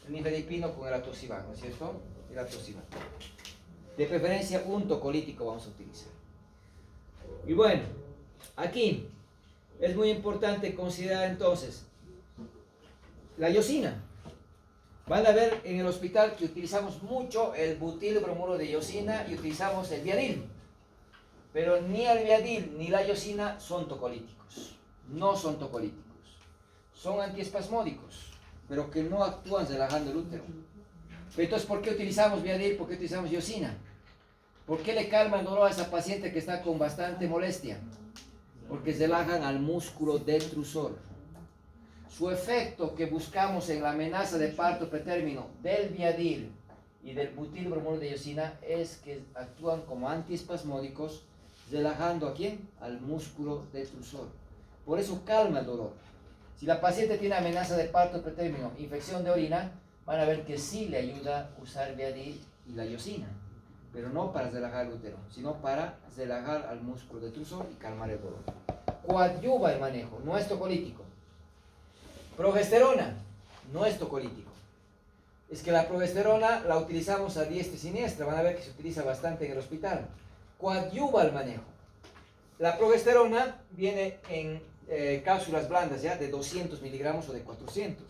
el nifedipino con el atosiban, ¿no es cierto? El atosiban. De preferencia un tocolítico vamos a utilizar. Y bueno, aquí es muy importante considerar entonces la iosina. Van a ver en el hospital que utilizamos mucho el butilbromuro de iosina y utilizamos el viadil. Pero ni el viadil ni la iosina son tocolíticos. No son tocolíticos. Son antiespasmódicos, pero que no actúan relajando el útero. Entonces, ¿por qué utilizamos viadil? ¿Por qué utilizamos iosina? ¿Por qué le calma el dolor a esa paciente que está con bastante molestia? Porque relajan al músculo detrusor. Su efecto que buscamos en la amenaza de parto pretérmino del viadil y del butilbromuro de iosina es que actúan como antiespasmódicos, relajando ¿a quién? Al músculo detrusor. Por eso calma el dolor. Si la paciente tiene amenaza de parto pretérmino, infección de orina, van a ver que sí le ayuda usar viadil y la iosina, pero no para relajar el útero, sino para relajar al músculo detrusor y calmar el dolor. Coadyuva el manejo, no es tocolítico. Progesterona, no es tocolítico. es que la progesterona la utilizamos a diestra y siniestra. Van a ver que se utiliza bastante en el hospital. Coadyuva el manejo. La progesterona viene en cápsulas blandas, ¿ya? De 200 miligramos o de 400.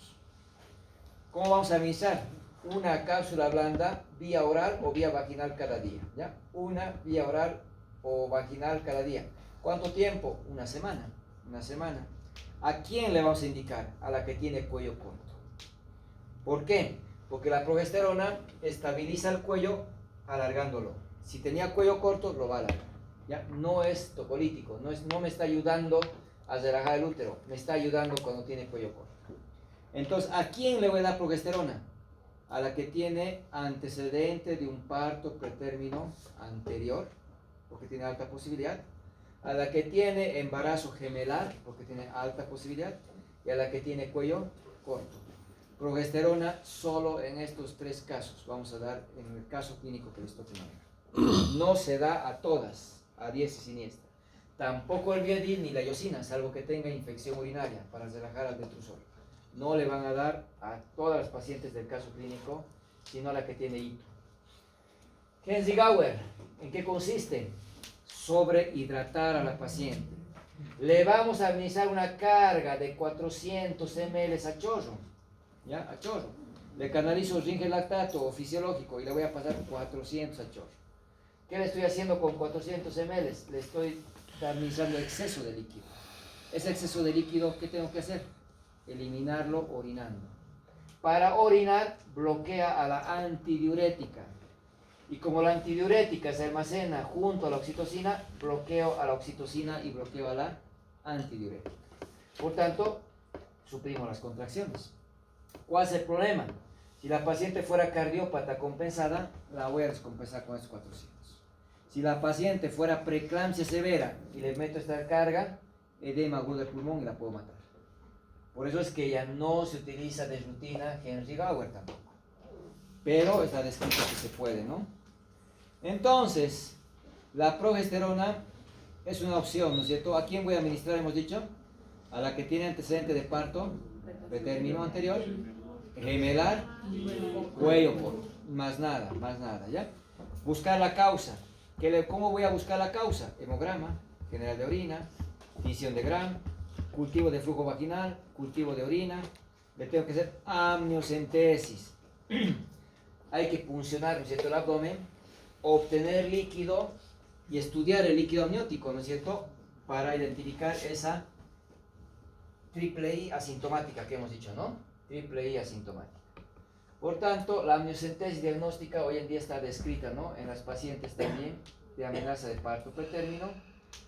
¿Cómo vamos a administrar? Una cápsula blanda vía oral o vía vaginal cada día, ¿ya? Una vía oral o vaginal cada día. ¿Cuánto tiempo? Una semana. Una semana. ¿A quién le vamos a indicar? A la que tiene cuello corto. ¿Por qué? Porque la progesterona estabiliza el cuello alargándolo. Si tenía cuello corto, lo va a alargar, ¿ya? No es topolítico, no me está ayudando a relajar el útero, me está ayudando cuando tiene cuello corto. Entonces, ¿a quién le voy a dar progesterona? A la que tiene antecedente de un parto pretérmino anterior, porque tiene alta posibilidad, a la que tiene embarazo gemelar, porque tiene alta posibilidad, y a la que tiene cuello corto. Progesterona solo en estos 3 casos vamos a dar en el caso clínico que les toque manejar. No se da a todas, a diestra y siniestra. Tampoco el Viadil ni la iosina, salvo que tenga infección urinaria para relajar al detrusor. No le van a dar a todas las pacientes del caso clínico, sino a la que tiene hito. Kenzie-Gauer, ¿en qué consiste? Sobrehidratar a la paciente. Le vamos a administrar una carga de 400 ml a chorro, ¿ya? A chorro. Le canalizo ringe lactato o fisiológico y le voy a pasar 400 a chorro. ¿Qué le estoy haciendo con 400 ml? Le estoy administrando exceso de líquido. Ese exceso de líquido, ¿qué tengo que hacer? Eliminarlo orinando. Para orinar, bloquea a la antidiurética. Y como la antidiurética se almacena junto a la oxitocina, bloqueo a la oxitocina y bloqueo a la antidiurética. Por tanto, suprimo las contracciones. ¿Cuál es el problema? Si la paciente fuera cardiópata compensada, la voy a descompensar con estos 400. Si la paciente fuera preeclampsia severa y le meto esta carga, edema agudo del pulmón y la puedo matar. Por eso es que ya no se utiliza de rutina Henry-Gauer tampoco. Pero está descrito que se puede, ¿no? Entonces, la progesterona es una opción, ¿no es cierto? ¿A quién voy a administrar, hemos dicho? A la que tiene antecedente de parto pretérmino anterior, gemelar, cuello corto, más nada, ¿ya? Buscar la causa. ¿Cómo voy a buscar la causa? Hemograma, general de orina, tinción de Gram, cultivo de flujo vaginal, cultivo de orina. Le tengo que hacer amniocentesis. Hay que puncionar, ¿no es cierto?, el abdomen, obtener líquido y estudiar el líquido amniótico, ¿no es cierto?, para identificar esa triple I asintomática que hemos dicho, ¿no? Triple I asintomática. Por tanto, la amniocentesis diagnóstica hoy en día está descrita, ¿no?, en las pacientes también de amenaza de parto pretérmino,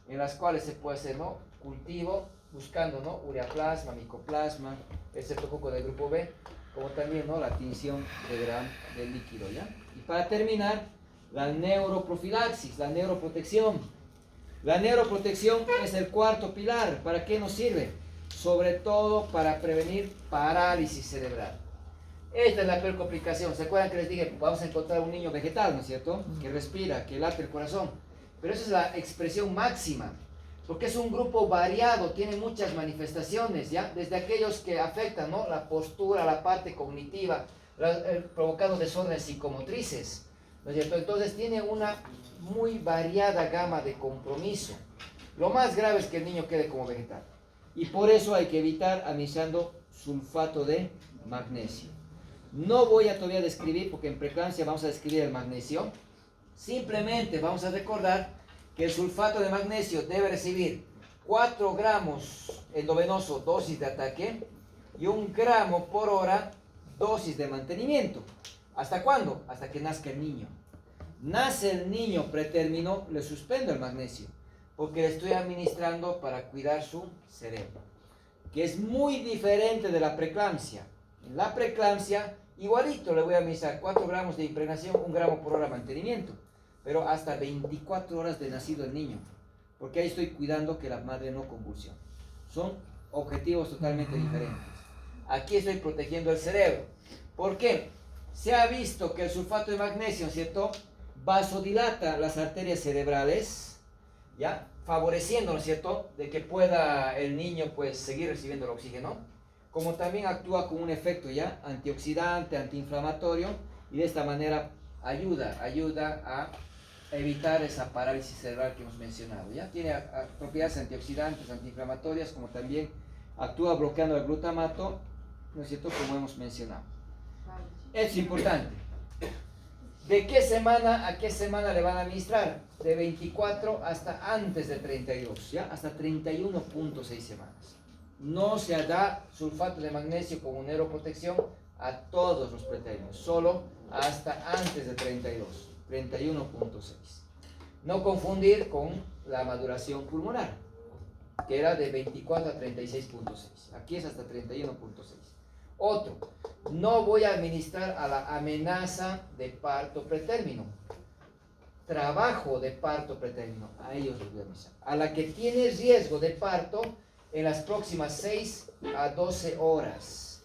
en las cuales se puede hacer, ¿no?, cultivo, buscando, ¿no?, ureaplasma, micoplasma, el streptococo del grupo B, como también, ¿no?, la tinción de Gram del líquido, ¿ya? Y para terminar, la neuroprofilaxis, la neuroprotección. La neuroprotección es el cuarto pilar. ¿Para qué nos sirve? Sobre todo para prevenir parálisis cerebral. Esta es la peor complicación. ¿Se acuerdan que les dije, vamos a encontrar un niño vegetal, ¿no es cierto?, que respira, que late el corazón. Pero esa es la expresión máxima, porque es un grupo variado, tiene muchas manifestaciones, ¿ya? Desde aquellos que afectan, ¿no?, la postura, la parte cognitiva, provocando desórdenes psicomotrices, ¿no es cierto? Entonces tiene una muy variada gama de compromiso. Lo más grave es que el niño quede como vegetal. Y por eso hay que evitar administrando sulfato de magnesio. No voy a todavía describir, porque en preeclampsia vamos a describir el magnesio. Simplemente vamos a recordar que el sulfato de magnesio debe recibir 4 gramos endovenoso dosis de ataque y 1 gramo por hora dosis de mantenimiento. ¿Hasta cuándo? Hasta que nazca el niño. Nace el niño pretérmino, le suspendo el magnesio, porque le estoy administrando para cuidar su cerebro, que es muy diferente de la preeclampsia. En la preeclampsia, igualito le voy a administrar 4 gramos de impregnación, 1 gramo por hora mantenimiento, pero hasta 24 horas de nacido el niño, porque ahí estoy cuidando que la madre no convulsione. Son objetivos totalmente diferentes. Aquí estoy protegiendo el cerebro. ¿Por qué? Se ha visto que el sulfato de magnesio, ¿cierto?, vasodilata las arterias cerebrales, ¿ya?, favoreciendo, ¿no es cierto?, de que pueda el niño, pues, seguir recibiendo el oxígeno. como también actúa con un efecto ya antioxidante, antiinflamatorio, y de esta manera ayuda a evitar esa parálisis cerebral que hemos mencionado. ¿Ya? Tiene propiedades antioxidantes, antiinflamatorias, como también actúa bloqueando el glutamato, ¿no es cierto?, como hemos mencionado. Es importante. ¿De qué semana a qué semana le van a administrar? De 24 hasta antes de 32, ¿ya? Hasta 31.6 semanas. No se da sulfato de magnesio como neuroprotección a todos los pretérminos, solo hasta antes de 32, 31.6. No confundir con la maduración pulmonar, que era de 24 a 36.6. Aquí es hasta 31.6. Otro, no voy a administrar a la amenaza de parto pretérmino. Trabajo de parto pretérmino, a ellos los voy a administrar. A la que tiene riesgo de parto en las próximas 6 a 12 horas.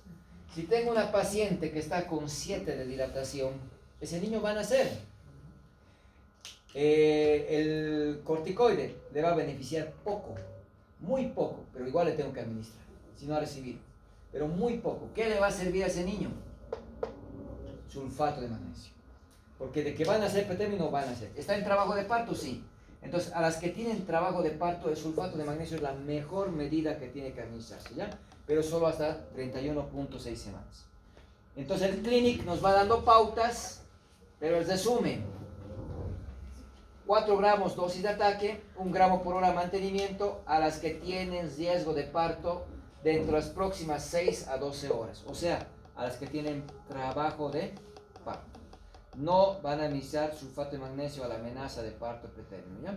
Si tengo una paciente que está con 7 de dilatación, ese niño va a nacer. El corticoide le va a beneficiar poco, muy poco, pero igual le tengo que administrar, si no ha recibido. Pero muy poco. ¿Qué le va a servir a ese niño? Sulfato de magnesio. Porque de que van a ser pretérmino, van a ser. ¿Está en trabajo de parto? Sí. Entonces, a las que tienen trabajo de parto, el sulfato de magnesio es la mejor medida que tiene que administrarse, ¿ya? Pero solo hasta 31.6 semanas. Entonces, el clinic nos va dando pautas, pero el resumen: 4 gramos dosis de ataque, 1 gramo por hora mantenimiento a las que tienen riesgo de parto dentro de las próximas 6 a 12 horas. O sea, a las que tienen trabajo de parto. No van a administrar sulfato de magnesio a la amenaza de parto pretérmino, ¿ya?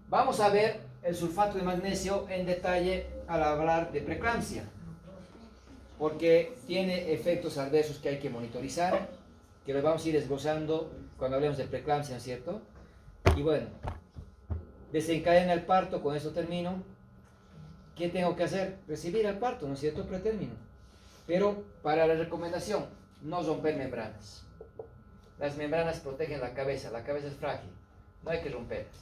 Vamos a ver el sulfato de magnesio en detalle al hablar de preeclampsia, porque tiene efectos adversos que hay que monitorizar, que los vamos a ir desglosando cuando hablemos de preeclampsia, ¿no es cierto? Y bueno, desencadena el parto, con eso termino. ¿Qué tengo que hacer? Recibir el parto, ¿no es cierto? Pretérmino. Pero para la recomendación, no romper membranas. Las membranas protegen la cabeza es frágil, no hay que romperlas.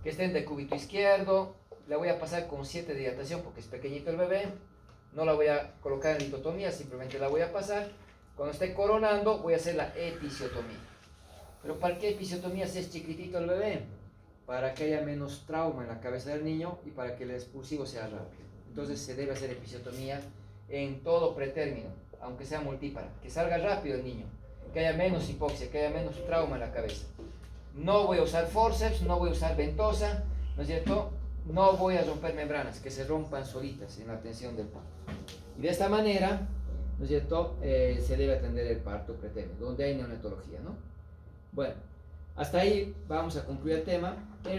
Que estén de cúbito izquierdo, la voy a pasar con 7 de dilatación porque es pequeñito el bebé, no la voy a colocar en litotomía, simplemente la voy a pasar. Cuando esté coronando, voy a hacer la episiotomía. ¿Pero para qué episiotomía si es chiquitito el bebé? Para que haya menos trauma en la cabeza del niño y para que el expulsivo sea rápido. Entonces se debe hacer episiotomía en todo pretérmino, aunque sea multípara, que salga rápido el niño, que haya menos hipoxia, que haya menos trauma en la cabeza. No voy a usar forceps, no voy a usar ventosa, ¿no es cierto? No voy a romper membranas, que se rompan solitas en la tensión del parto. Y de esta manera, ¿no es cierto?, se debe atender el parto pretérmino, donde hay neonatología, ¿no? Bueno, hasta ahí vamos a concluir el tema.